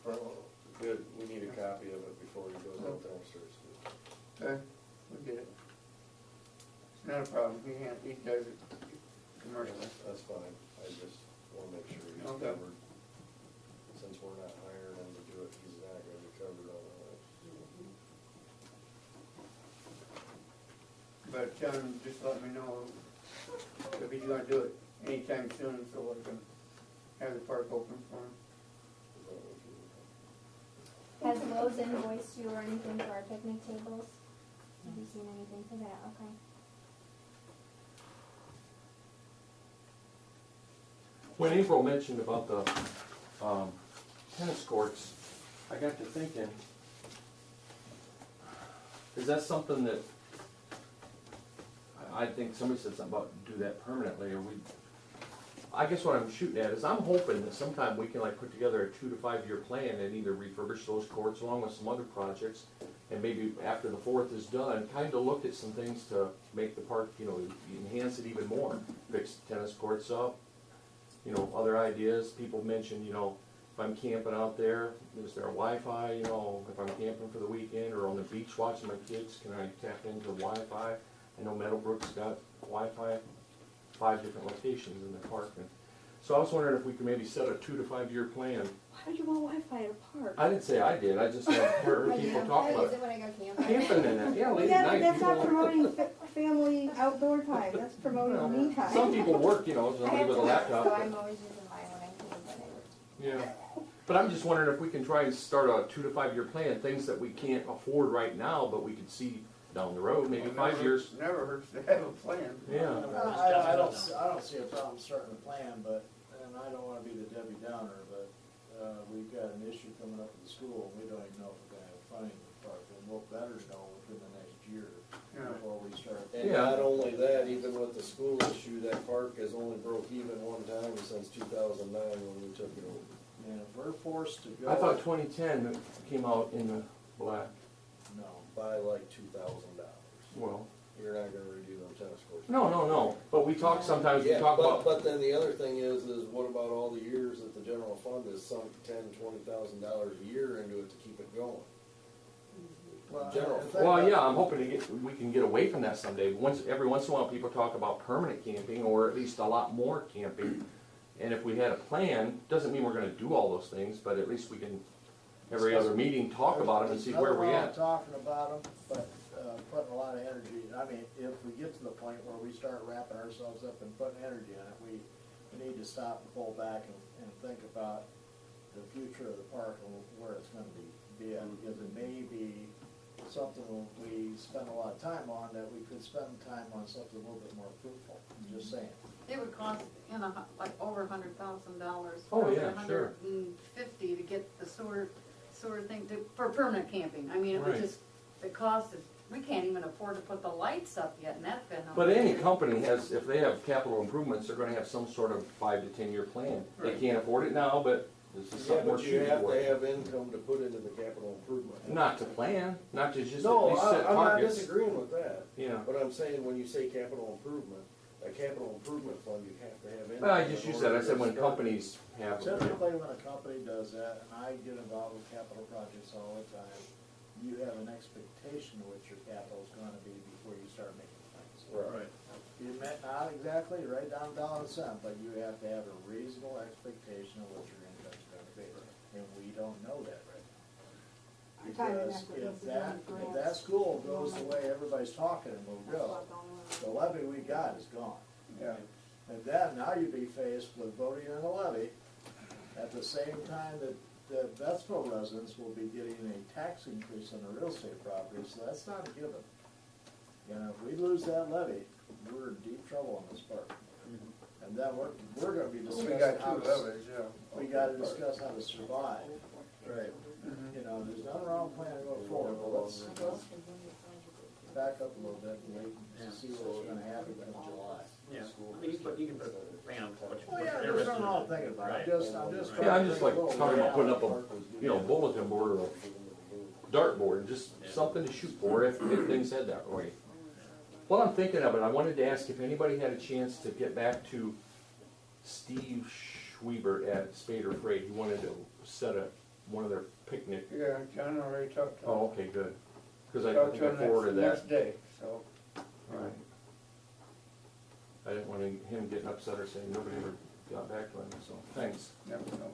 Good, we need a copy of it before he goes out there and starts to. Okay, we get it. It's not a problem, he does it commercially. That's fine, I just wanna make sure he's Okay. covered. Since we're not hiring him to do it, he's not gonna be covered on that. But tell him, just let me know if he's gonna do it anytime soon, so I can have the park open for him. Has Lowe's invoiced you or anything for our picnic tables? Have you seen anything for that? Okay. When April mentioned about the tennis courts, I got to thinking, is that something that, I think somebody said something about do that permanently, or I guess what I'm shooting at is I'm hoping that sometime we can like put together a 2 to 5 year plan and either refurbish those courts along with some other projects, and maybe after the 4th is done, kind of look at some things to make the park, enhance it even more. Fix tennis courts up, other ideas. People mentioned, if I'm camping out there, is there Wi-Fi, if I'm camping for the weekend or on the beach watching my kids, can I tap into Wi-Fi? I know Meadowbrook's got Wi-Fi, 5 different locations in the park. And so I was wondering if we could maybe set a 2 to 5 year plan. Why would you want Wi-Fi at a park? I didn't say I did, I just heard people talk I about use it. it when I go camping. Camping in it, yeah, Well, late at night. that's not people- promoting family outdoor time, that's promoting me time. Some people work, I somebody have with a to work, laptop. so I'm always using mine when I'm camping. Yeah, but I'm just wondering if we can try and start a 2 to 5 year plan, things that we can't afford right now, but we could see down the road, maybe 5 years. Never hurts to have a plan. Yeah, I don't see a problem starting a plan, but, and I don't wanna be the Debbie Downer, but, we've got an issue coming up at the school, and we don't even know if we're gonna have funding in the park, and we'll better know within the next year Yeah. before we start. And Yeah. not only that, even with the school issue, that park has only broke even one time since 2009 when we took it over. And if we're forced to go. I thought 2010 came out in the black. No. By like $2,000. Well, You're not gonna redo them tennis courts. no, but we talk, sometimes we Yeah, talk about. but then the other thing is what about all the years that the general fund has sunk $10,000-$20,000 a year into it to keep it going? Well, General I think Well, that- yeah, I'm hoping we can get away from that someday. Every once in a while, people talk about permanent camping, or at least a lot more camping. And if we had a plan, doesn't mean we're gonna do all those things, but at least we can, every other meeting, talk about them and see where we're There's nothing wrong at. with talking about them, but, putting a lot of energy, I mean, if we get to the point where we start wrapping ourselves up and putting energy in it, we need to stop and pull back and think about the future of the park and where it's gonna be at, because it may be something we spend a lot of time on that we could spend time on something a little bit more fruitful, I'm just saying. It would cost, like over $100,000. Oh, yeah, sure. $150 to get the sewer thing for permanent camping. I mean, it would Right. just, the cost is, we can't even afford to put the lights up yet, and that's been. But any company has, if they have capital improvements, they're gonna have some sort of 5 to 10 year plan. They Right. can't afford it now, but this is Yeah, something we're but you shooting have to for. have income to put into the capital improvement. Not to plan, not to just at No, least set I'm not targets. disagreeing with that, Yeah. but I'm saying when you say capital improvement, a capital improvement fund, you have to have income. Well, I just in used that, I order said to when start. companies have, you know, Typically, when a company does that, and I get involved with capital projects all the time, you have an expectation of what your capital is gonna be before you start making plans. Right. You may not exactly right down to dollar and cent, but you have to have a reasonable expectation of what your income's gonna be, and we don't know that right now. Our time and Because effort if needs to that, be if grants. that school goes the way everybody's talking and will That's go, what's going on. the levy we got is gone. Yeah. And then, now you'd be faced with voting in a levy at the same time that the Bettsville residents will be getting a tax increase on the real estate property, so that's not a given. You know, if we lose that levy, we're in deep trouble in this park. And then we're gonna be We discussing got how two to, levies, yeah. we gotta discuss how to survive. Right. You know, there's nothing wrong with planning to go forward, but let's back up a little bit and wait Yeah. and see what's gonna happen in July. Yeah, I mean, you can put a plan on what you. Oh, yeah, there's nothing wrong with thinking about it, Right. I'm just trying to. yeah, I'm just like think a little talking about putting up reality. a, you know, bulletin board or a dartboard, just something to shoot for if things head that way. While I'm thinking of it, I wanted to ask if anybody had a chance to get back to Steve Schweber at Spader Freight. He wanted to set one of their picnic. Yeah, John already talked to him. Oh, okay, good. Because I Talked think to I him forwarded that. next day, so. Right. I didn't want him getting upset or saying nobody ever got back to him, so thanks. No, no.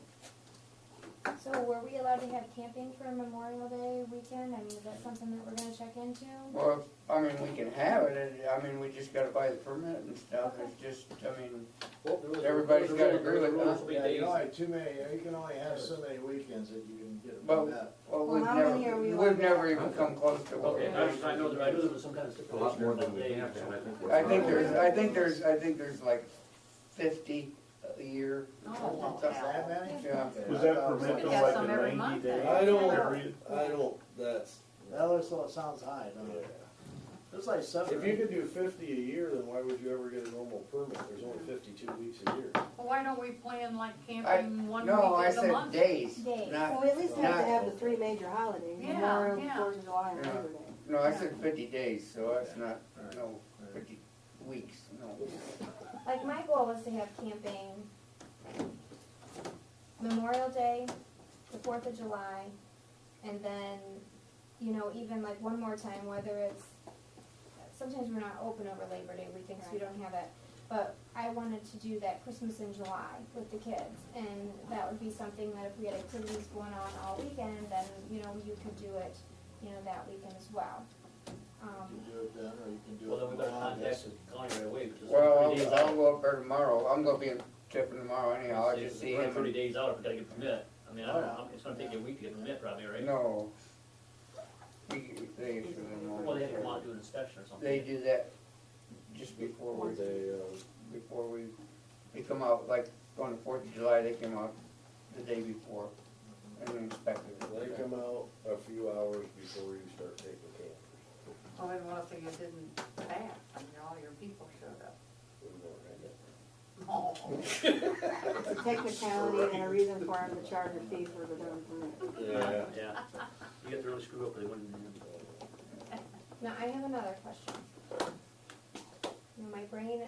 So were we allowed to have camping for Memorial Day weekend? I mean, is that something that we're gonna check into? Well, I mean, we can have it, I mean, we just gotta buy the permit and stuff, it's just, I mean, everybody's gotta agree with that. Yeah, you only have too many, you can only have so many weekends that you can get it But, met. well, Well, how many are we we've allowed to never have? even come close to what Okay, we're I know there was some kind of A stipulation. lot more than about we days. have had, I think. I think there's like 50 a year. Oh, That many? Yeah. Was that thought it permit We on got like some a every 90 month day? then. I period? don't, that's, That looks, it sounds high, doesn't it? It's like seven. if you could do 50 a year, then why would you ever get a normal permit? There's only 52 weeks a year. Well, why don't we plan like camping one No, I weekend a said month? days, Days. not, Well, we at least have to not- have the three major holidays, Yeah, Memorial, yeah. Fourth of July, and Yeah. Labor Day. no, I said 50 days, so that's not, no, 50 weeks, no. Like, my goal was to have camping Memorial Day, the 4th of July, and then, you know, even like one more time, whether it's, sometimes we're not open over Labor Day weekends, we don't have it, but I wanted to do that Christmas in July with the kids, and that would be something that if we had activities going on all weekend, then, you know, you could do it, you know, that weekend as well. You can do it then, or you can do it. Well, then we better tomorrow. contact the county right away, because Well, 30 days I'll out. go up there tomorrow, I'm gonna be in Tiffin tomorrow anyhow, I'll Say just if see we're him. 30 days out, if we gotta get permit. I mean, I don't Oh, know, it's gonna take you a week to get permit probably, right? No. They issue them. Well, they have to come out and do an inspection or something. They do that just before we, they come out, like on the 4th of July, they came out the day before and inspected it. They come out a few hours before you start taking campers. Oh, and what if you didn't pack, I mean, all your people showed up? We don't have that. Oh. It's a technicality and a reason for them to charge a fee for the dumb permit. Yeah. Yeah, you get to really screw up, they wouldn't. Now, I have another question. You know, my brain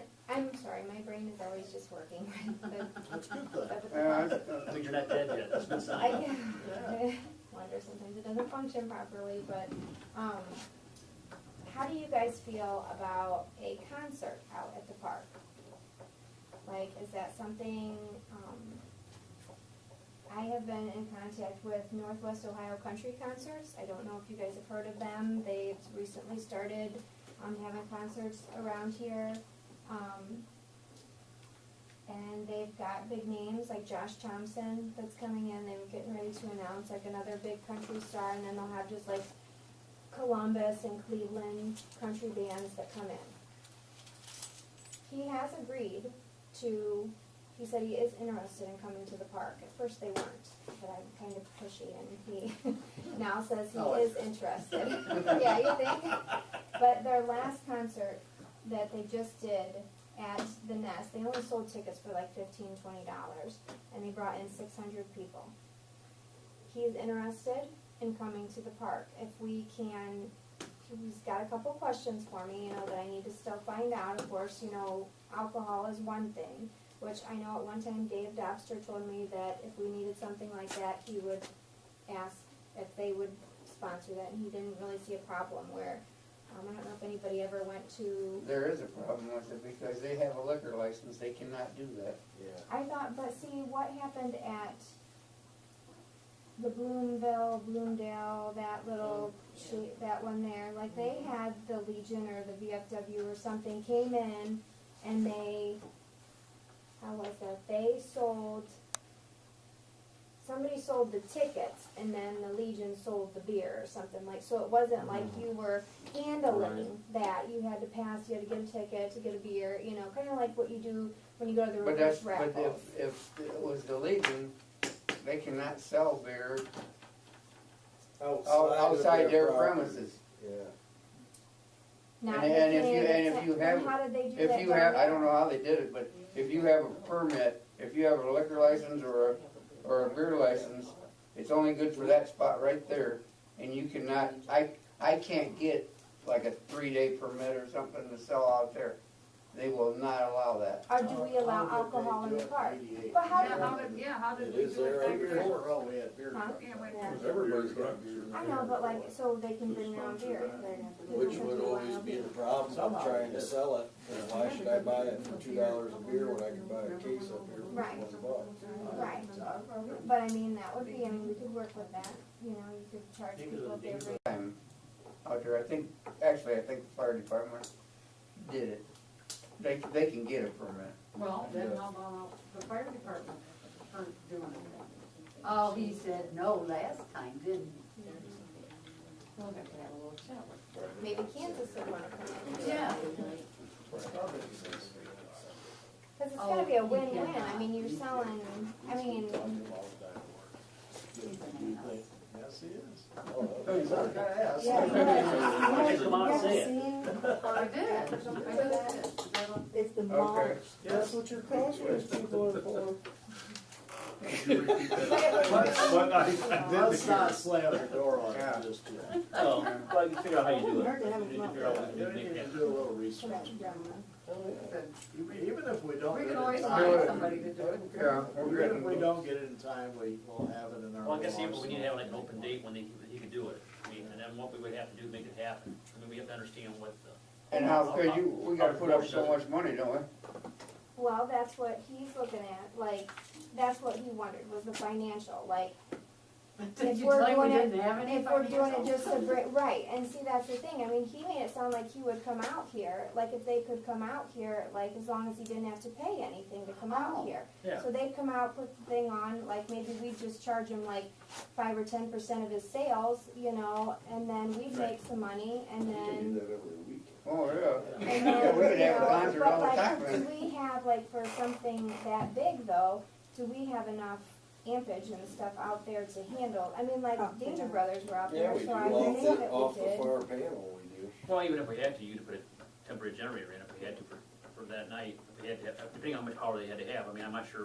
is always just working, right? But- That's good but then. with the I mean, you're not dead yet, that's a good sign. I wonder sometimes it doesn't function properly, but, how do you guys feel about a concert out at the park? Like, is that something, I have been in contact with Northwest Ohio Country Concerts. I don't know if you guys have heard of them. They've recently started having concerts around here. And they've got big names like Josh Thompson that's coming in. They're getting ready to announce like another big country star, and then they'll have just like Columbus and Cleveland country bands that come in. He has agreed to, he said he is interested in coming to the park. At first they weren't, but I'm kind of pushy, and he now says he is interested. Yeah, you think? But their last concert that they just did at the Nest, they only sold tickets for like $15, $20, and they brought in 600 people. He is interested in coming to the park. If we can, he's got a couple questions for me, that I need to still find out. Of course, alcohol is one thing, which I know at one time Dave Dobster told me that if we needed something like that, he would ask if they would sponsor that, and he didn't really see a problem where, I don't know if anybody ever went to. There is a problem with it because they have a liquor license, they cannot do that. Yeah. I thought, but see, what happened at the Bloomdale, that little, that one there, like they had the Legion or the VFW or something came in and they, how was that, somebody sold the tickets and then the Legion sold the beer or something like, so it wasn't like you were handling that, you had to pass, you had to get a ticket to get a beer, kind of like what you do when you go to the reverse raffle. But if it was the Legion, they cannot sell beer outside their premises. Yeah. Now, And if you have, how did they do if that you down have, I there? don't know how they did it, but if you have a permit, if you have a liquor license or a beer license, it's only good for that spot right there. And you cannot, I can't get like a 3-day permit or something to sell out there. They will not allow that. Or do we allow alcohol in the park? But how do how did It we is do it there back every then? year. We had beer. Huh? Yeah, wait. Yeah. Everybody's got beer. I know, but like, so they can bring their own beer. Which would always be the problem of trying to sell it, and why should I buy it for $2 a beer when I can buy a case up here for Right. $1? Right. But I mean, that would be, we could work with that, you could charge people if they bring. Time out there, I think the fire department did it. They can get a permit. Well, then how about the fire department for doing it? Oh, he said no last time, didn't he? We'll have to have a little chat with him. Maybe Kansas would wanna come in. Yeah. Cause it's gotta be a win-win, I mean, you're selling, Yes, he is. He's not gonna ask. Just come out and say it. I did. It's the Okay. March. That's what your crossroads people are for. Let's not slam the door on Yeah. it just yet. Oh, well, you can figure out how you do it. Hard to have You a can figure out what you We can need make to happen. do a little research. Even if we don't We get can it always in find time, somebody to do it. Yeah, even if we don't get it in time, we'll have it in our. Well, I guess, laws. we need to have like an open date when he could do it. And then what we would have to do to make it happen. We have to understand what the. And how could we gotta put up so much money, don't we? Well, that's what he's looking at, like, that's what he wondered, was the financial, like, Did if you we're tell him we doing it, didn't have any if we're doing it financial? just to bring, right, and see, that's the thing, I mean, he made it sound like he would come out here, like, if they could come out here, like, as long as he didn't have to pay anything to come out Oh. here. Yeah. So they'd come out, put the thing on, like, maybe we'd just charge him like 5 or 10% of his sales, and then we'd make some money, and You can do then. that every week. Oh, yeah. And Yeah, then, we could have a but concert all the like, time, do man. we have, like, for something that big though, do we have enough ampage and stuff out there to handle? I mean, like, Oh, Danger yeah. Brothers were out Yeah, there, we do, so I think that off we the did. far panel, we do. Well, even if we had to, you could put a temporary generator in if we had to for that night. If we had to, depending on how much power they had to have. I mean, I'm not sure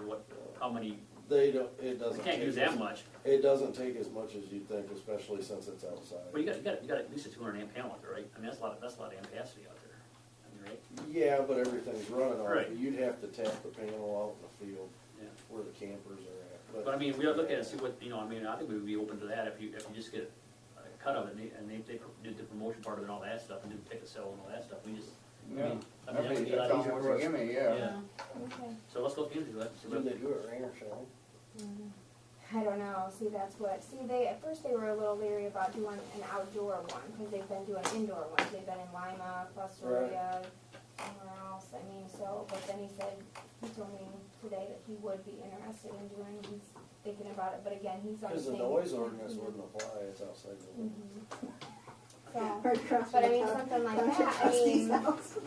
how many, They don't, it we doesn't can't take use as- that much. It doesn't take as much as you'd think, especially since it's outside. But you got at least a 200 amp panel out there, right? I mean, that's a lot of ampacity out there. I mean, right? Yeah, but everything's running off, Right. you'd have to tap the panel out in the field Yeah. where the campers are at. But I mean, we ought to look at it and see what, I mean, I think we would be open to that if you just get a cut of it and they did the promotion part of it and all that stuff and did ticket sales and all that stuff. We just, Yeah. I mean, that would be a That's lot all easier worth for a us. gimme, yeah. Yeah. Okay. So let's look into that. See Do what- they do it rain or shine? I don't know, at first they were a little leery about doing an outdoor one, because they've been doing indoor ones, they've been in Lima, Fostoria, somewhere else, I mean, so, but then he told me today that he would be interested in doing, he's thinking about it, but again, he's on the Because the same. noise ordinance wouldn't apply, it's outside the limits. So, Right across but I from mean, the something like township that, I trustee's mean, house.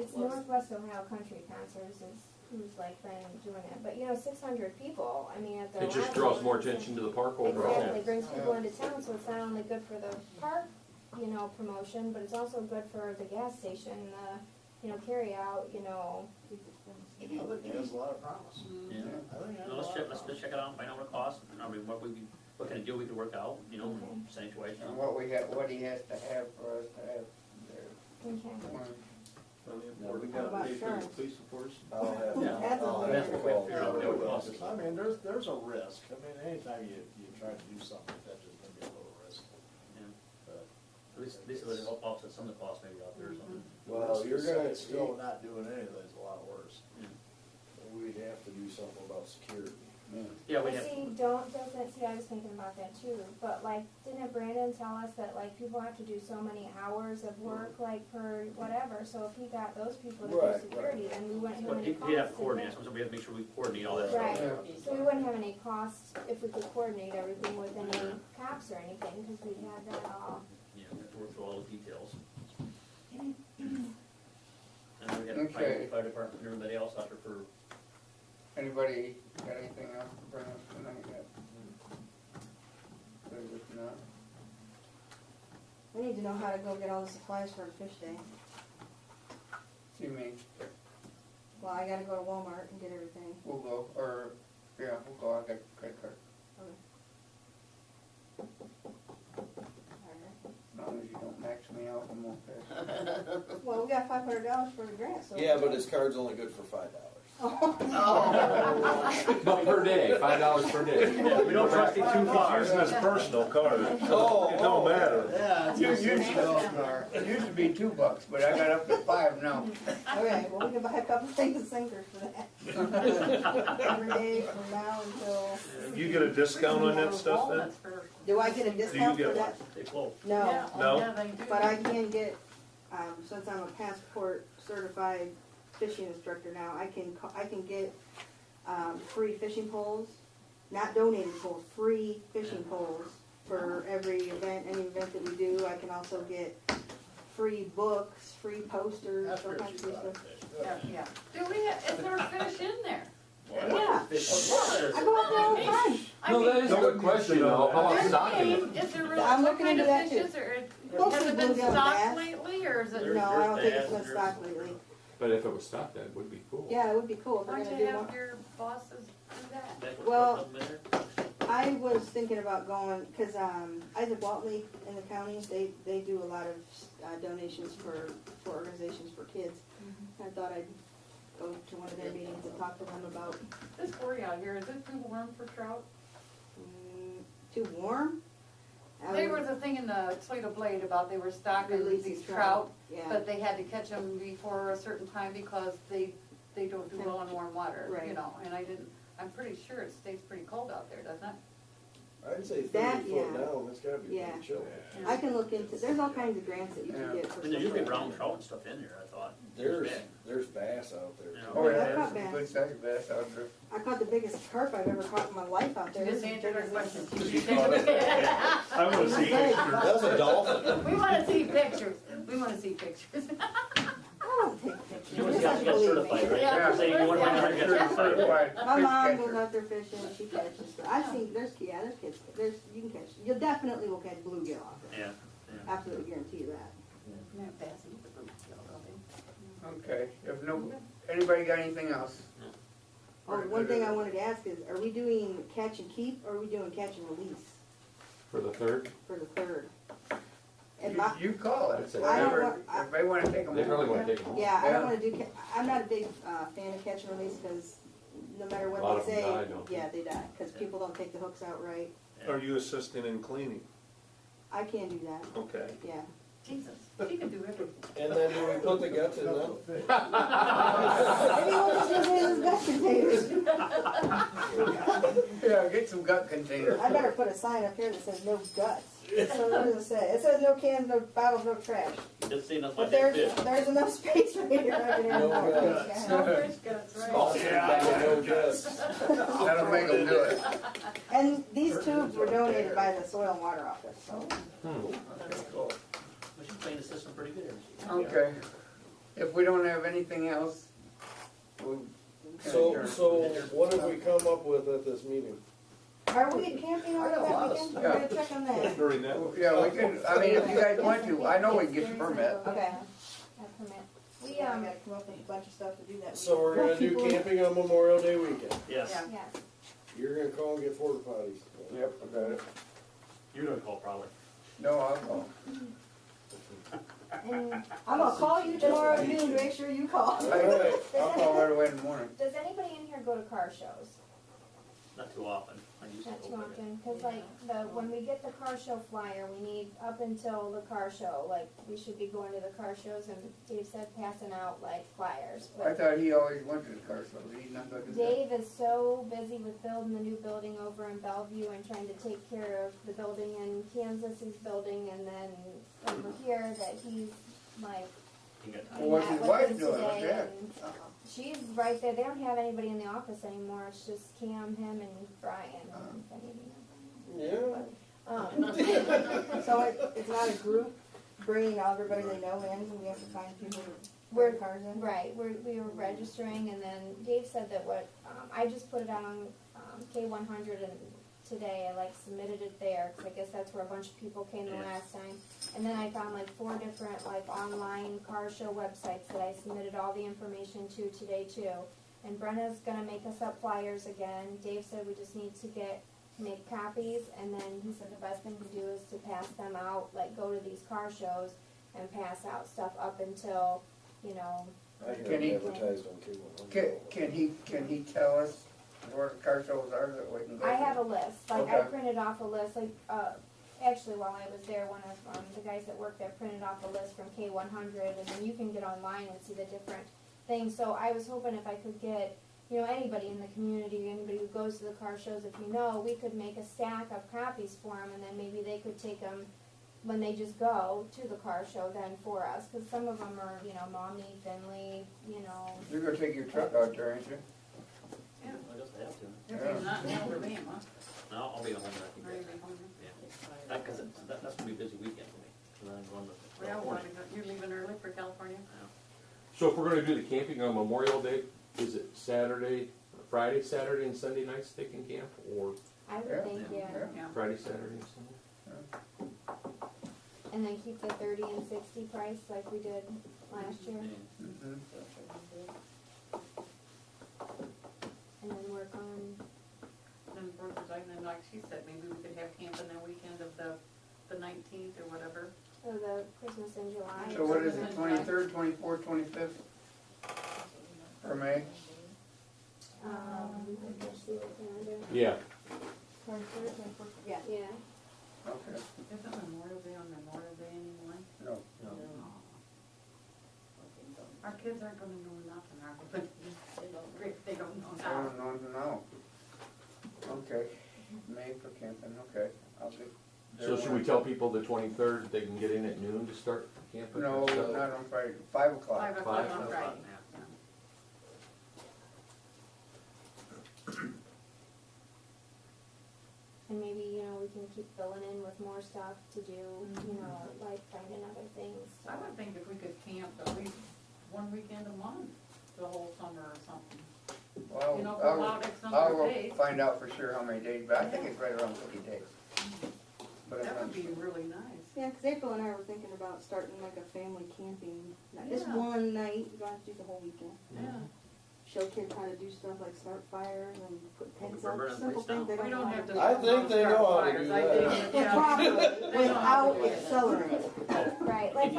it's Northwest Ohio Country Concerts is who's like been doing it, but 600 people, I mean, at their It just last draws one, more it's- attention to the park overall. Exactly, brings people into town, so it's not only good for the park, promotion, but it's also good for the gas station, carry out, I think it has a lot of promise. Yeah. I think it has a Let's lot check, of let's promise. check it out and find out what it costs, and what kind of deal we could work out, percentage wise. And what he has to have for us to have there. Okay. Now, we How gotta about pay for the insurance? police reports. I'll have, Yeah. That's I'll a have to weird- call. figure out what it would cost. I mean, there's a risk. I mean, anytime you try to do something like that, there's gonna be a little risk. Yeah. But At least it would help offset some of the costs maybe out there or something. Well, you're gonna, still not doing anything is a lot worse. we'd have to do something about security. Yeah, we But have, see, I was thinking about that too, but like, didn't Brandon tell us that like people have to do so many hours of work, like per whatever, so if he got those people to do Right, security, then we wouldn't have but any he'd costs. have to in coordinate, that. so we have to make sure we coordinate all that stuff. Right, Yeah. so we wouldn't have any costs if we could coordinate everything with any cops or anything, cause we'd have that all. Yeah, we have to work through all the details. And then we got Okay. fire department and everybody else out there for, Anybody got anything else to bring up tonight yet? Good, if not, I need to know how to go get all the supplies for fish day. see me, Well, I gotta go to Walmart and get everything. we'll go, or, yeah, we'll go, I got a credit card, as long as you don't max me out, I'm okay. Well, we got $500 for the grant, so. Yeah, but his card's only good for $5. But per day, $5 per day. we don't trust you too far. Using his personal card. Oh, It don't matter. Yeah, it's It used to be $2, but I got up to 5 now. Okay, well, we can buy a couple things of sinkers for that. Every day from now until, You get a discount on that stuff then? do I get a discount for get that? They float. No, No? but I can get, since I'm a passport certified fishing instructor now, I can get, free fishing poles, not donated poles, free fishing poles for every event, any event that we do. I can also get free books, free posters, That's all where kinds you of got stuff. fish. Yeah. Is there fish in there? Yeah, Fish. I go out there all the time. No, that is a good question though, how about stocking it? Is there really, I'm what looking kind into of that, fishes, too. or Mostly has it been bluegill and stocked bass. lately, or is it? There- No, I don't think it's there's been bass, stocked lately. But if it was stocked, that would be cool. Yeah, it would be cool if Why we're don't gonna you do more. have your bosses do that? That's what Well- up there. I was thinking about going, cause, Isaac Waltley in the county, they do a lot of donations for organizations for kids. I thought I'd go to one of their meetings and talk to them about, This forty out here, is it too warm for trout? too warm? I There would was a thing in the Toledo Blade about they were stocking Releasing these trout. trout, Yeah, but they had to catch them before a certain time because they don't do well in warm water, you Right. know, and I'm pretty sure it stays pretty cold out there, doesn't it? I'd say 30 That, foot yeah. down, it's gotta be Yeah. pretty chilly. I can look into, there's all kinds of grants that you can get for And there's stuff usually like brown that. trout and stuff in there, I thought. There's bass out there. Yeah. Oh, Yeah, yeah, I've caught there's some bass. good sized bass out there. I caught the biggest carp I've ever caught in my life out there. You just It was answered our big as question. this. I wanna see pictures. That's a dolphin. We wanna see pictures, we wanna see pictures. I don't take pictures. You must You have just got believe certified, me. right? Yeah. Saying you want to get certified. Certified My fish mom goes catcher. out there fishing, she catches, I've seen, there's kids, you can catch, you definitely will catch bluegill out there. Yeah, yeah. Absolutely guarantee you that. Okay, if no, anybody got anything else? Oh, one thing I wanted to ask is, are we doing catch and keep, or are we doing catch and release For the third, for the third? And my, You call it, I'd say- I don't whatever, want- I- if they wanna take them. they probably wanna take them all. yeah, I Yeah. don't wanna do, I'm not a big, fan of catch and release, cause no matter A lot what of they them say, die, don't they? yeah, they die, cause people don't take the hooks out right. Are you assisting in cleaning? I can't do that, Okay. yeah. Jesus, she can do everything. And then do we put the guts in them? Maybe we'll just use it as gut containers. Yeah, get some gut containers. I better put a sign up here that says no guts. So what does it say? It says no cans, no bottles, no trash. Just saying that's But my big fish. there's enough space for me to write it in. No more. guts. No fish guts, right? No guts. That'll make them do it. And these tubes were donated by the Soil and Water Office, so. Okay, cool. We should play the system pretty good. Okay. If we don't have anything else, we'll. So what have we come up with at this meeting? Are we camping over that weekend? We're gonna check on that. During that. Yeah, we can, I mean, if you guys want to, I know we can get your permit. Okay. That permit. We, I gotta come up with a bunch of stuff to do that. So we're gonna do People- camping on Memorial Day weekend. Yes. Yeah. yes. You're gonna call and get porta potties. Yep, I got it. You're gonna call probably. No, I'll go. And I'm gonna call you tomorrow at noon to make sure you call. Alright. I'll call right away in the morning. Does anybody in here go to car shows? Not too often. I used to Not too go with it. often, cause like when we get the car show flyer, we need up until the car show, like we should be going to the car shows and Dave said passing out like flyers. I But thought he always went to the car show. He's not gonna do that. Dave is so busy with building the new building over in Bellevue and trying to take care of the building in Kansas he's building and then over here that he's like You got time. Well, what's met his with wife him doing? today What's that? and she's right there. They don't have anybody in the office anymore. It's just Cam, him, and Brian. Yeah. So it's not a group bringing everybody they know in, we have to find people to We're bring cars in? right. We were registering, and then Dave said that what I just put it on K100 and today I submitted it there because I guess that's where a bunch of people came the last time. And then I found 4 different online car show websites that I submitted all the information to today too. And Brenna's gonna make us up flyers again. Dave said we just need to make copies, and then he said the best thing to do is to pass them out, go to these car shows and pass out stuff up until, I Can can he- advertise on K100. Can he tell us where the car shows are that we can go? I to? have a list, I Okay. printed off a list, actually while I was there, one of the guys that worked there printed off a list from K100, and then you can get online and see the different things, so I was hoping if I could get, anybody in the community, anybody who goes to the car shows, if we could make a stack of copies for them, and then maybe they could take them when they just go to the car show then for us, cause some of them are, Maumee, Finley, You're gonna take your truck out there, ain't you? Yeah. I guess I have to. If you're not in Alabama, huh? No, I'll be at home, I think. Or even home. Yeah. Because that's gonna be a busy weekend for me. 'Cause I'm going to Well, California. you're leaving early for California? So if we're gonna do the camping on Memorial Day, is it Friday, Saturday, and Sunday nights they can camp, or I would Yeah. think, yeah. Yeah. Friday, Saturday, and Sunday? And then keep the 30 and 60 price like we did last year, Mhm. and then work on, And for design, and like she said, maybe we could have camping that weekend of the 19th or whatever. the Christmas in July. So what is it, 23rd, 24th, 25th? For May? Let's see the calendar. Yeah, 23rd, 24th, yeah. Yeah. Okay, Isn't Memorial Day on Memorial Day anymore? no. No. Our kids aren't gonna know nothing, are they? They don't know I now. don't know. Okay, May for camping, okay. I'll get. so should we tell people the 23rd, they can get in at noon to start camping? No, and stuff? not on Friday, 5 o'clock. 5 o'clock on Five. Friday. And maybe, we can keep filling in with more stuff to do, finding other things. I would think if we could camp at least one weekend a month, the whole summer or something. Well, For about X number I of will days. find out for sure how many days, but I think it's right around 50 days. But I'm That not would be sure. really nice. Yeah, 'cause April and I were thinking about starting a family camping, not just Yeah. one night, you don't have to do the whole weekend. Yeah. Show kids how to do stuff like start fires and put tents For up, burning simple place things they We don't know don't how have to to. do. I think they know how to do I that. think, yeah. Properly, They know how without to do it. accelerating. Right, like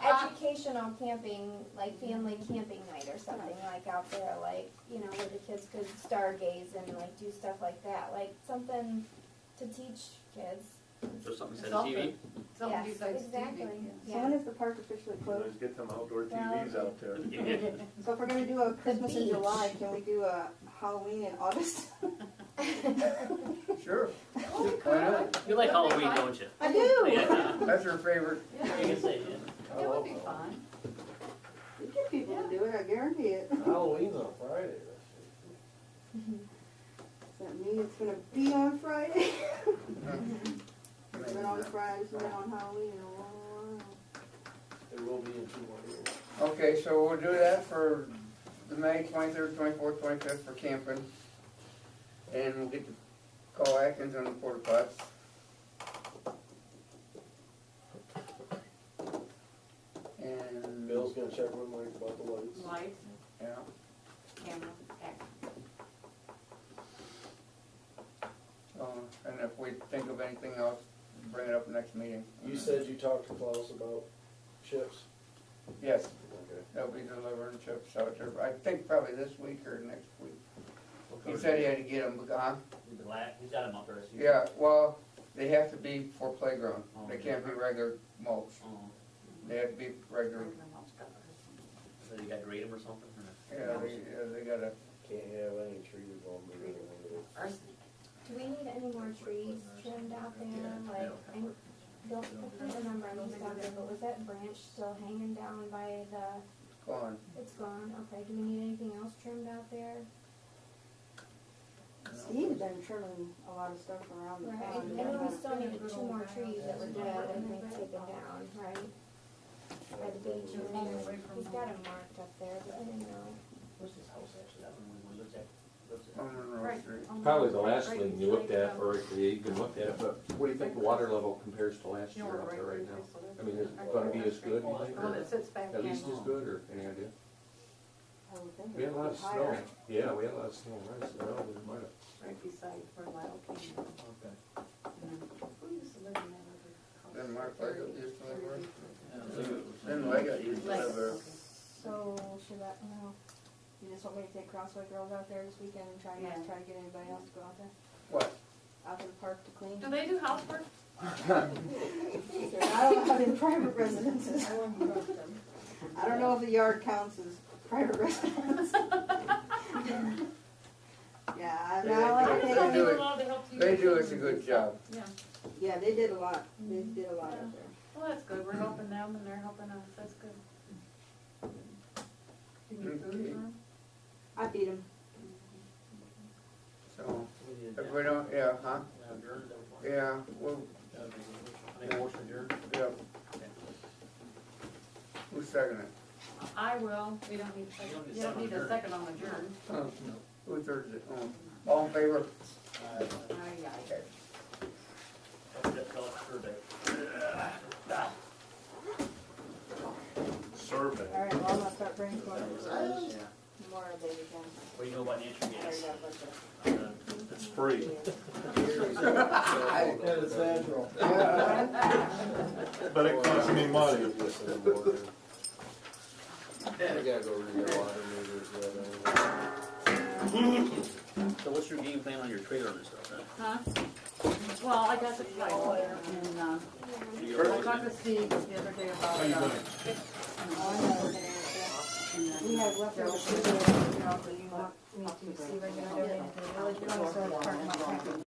educational camping, like family camping night or something, out there, where the kids could stargaze and do stuff like that, something to teach kids, So something said TV? Something Yes, besides exactly. TV. So when is the park officially closed? Let's get them outdoor TVs out there. So if we're gonna do a Christmas in beach. July, can we do a Halloween in August? Sure. Oh, we Why could. not? You like Halloween, don't you? I do. Yeah. That's your favorite. You can say, yeah. It would be fun. You get people to do it, I guarantee it. Halloween's on Friday. Does that mean it's gonna be on Friday? It's been on Friday, it's been on Halloween in a long while. It will be in 2 more years. Okay, so we'll do that for the May 23rd, 24th, 25th for camping. And we'll get to call Atkins on the porta pots. And Bill's gonna check with Mike about the lights. Lights, yeah, camera, action. and if we think of anything else, bring it up next meeting. You said you talked to Klaus about chips? Yes, Okay. they'll be delivering chips out there, I think probably this week or next week. He said he had to get them, He's got them up there. I see. yeah, well, they have to be for playground, they can't be regular mulch, Oh, they have to be regular, so you gotta grade them or something? Or? yeah, they gotta, Can't have any trees on the Do we need any more trees trimmed out there? Like, I can't remember, I was down there, but was that branch still hanging down by the, gone. it's gone, okay, do we need anything else trimmed out there? Steve's been trimming a lot of stuff around the Right, pond. I know we still needed 2 more trees that were dead and they've taken down, right? By the beach, and he's got them marked up there, but I didn't know. What's this house actually? That one we looked at. On Monroe Right. Street. Probably the last thing you looked at, or you even looked at it, but what do you think the water level compares to last year out there right now? I mean, is it gonna be as good, you think, The one or that sits back at least in. as good, or any idea? I would think We had it a lot would of be snow, higher. yeah, we had a lot of snow, right, so we might have. Right beside where Lyle came from. Okay. Who used to live in that other house? Then Mark Leggett used to live there. Then Leggett used to live there. So, should I, well, You just want me to take Crossway Girls out there this weekend and try Yeah. to get anybody else to go out there? What? Out to the park to clean? Do they do housework? They're not allowed in private residences. I don't know if the yard counts as private residence. Yeah, no, like I They think- do it. allowed to help you? They do us a good job. Yeah, yeah, they did a lot. They did a lot out there. well, that's good, we're helping them and they're helping us, that's good. Do you need food for 'em? I beat them. So, if we don't, yeah, huh? Adjourn, is that what you want? Yeah, well, Make a motion to adjourn? yeah. Who's seconding it? I will, we don't need, you don't need a second on adjourn. Huh. Who thirds it? All in favor? Aye, aye. Okay. That's all it's survey. Survey. All right, well, I'm gonna start brainstorming for Yeah. Memorial Day weekend. What do you know about natural I gas? already got a bunch of. It's free. And it's natural. But it costs me money. I gotta go read the water meters yet. So what's your game plan on your trailer and stuff then? Huh? Well, I got the title there and, I talked to Steve the other day about, Oh, I know, we're gonna answer. We have leftover people, you know, that you want me to see when you're donating to the village, so it's part of my package.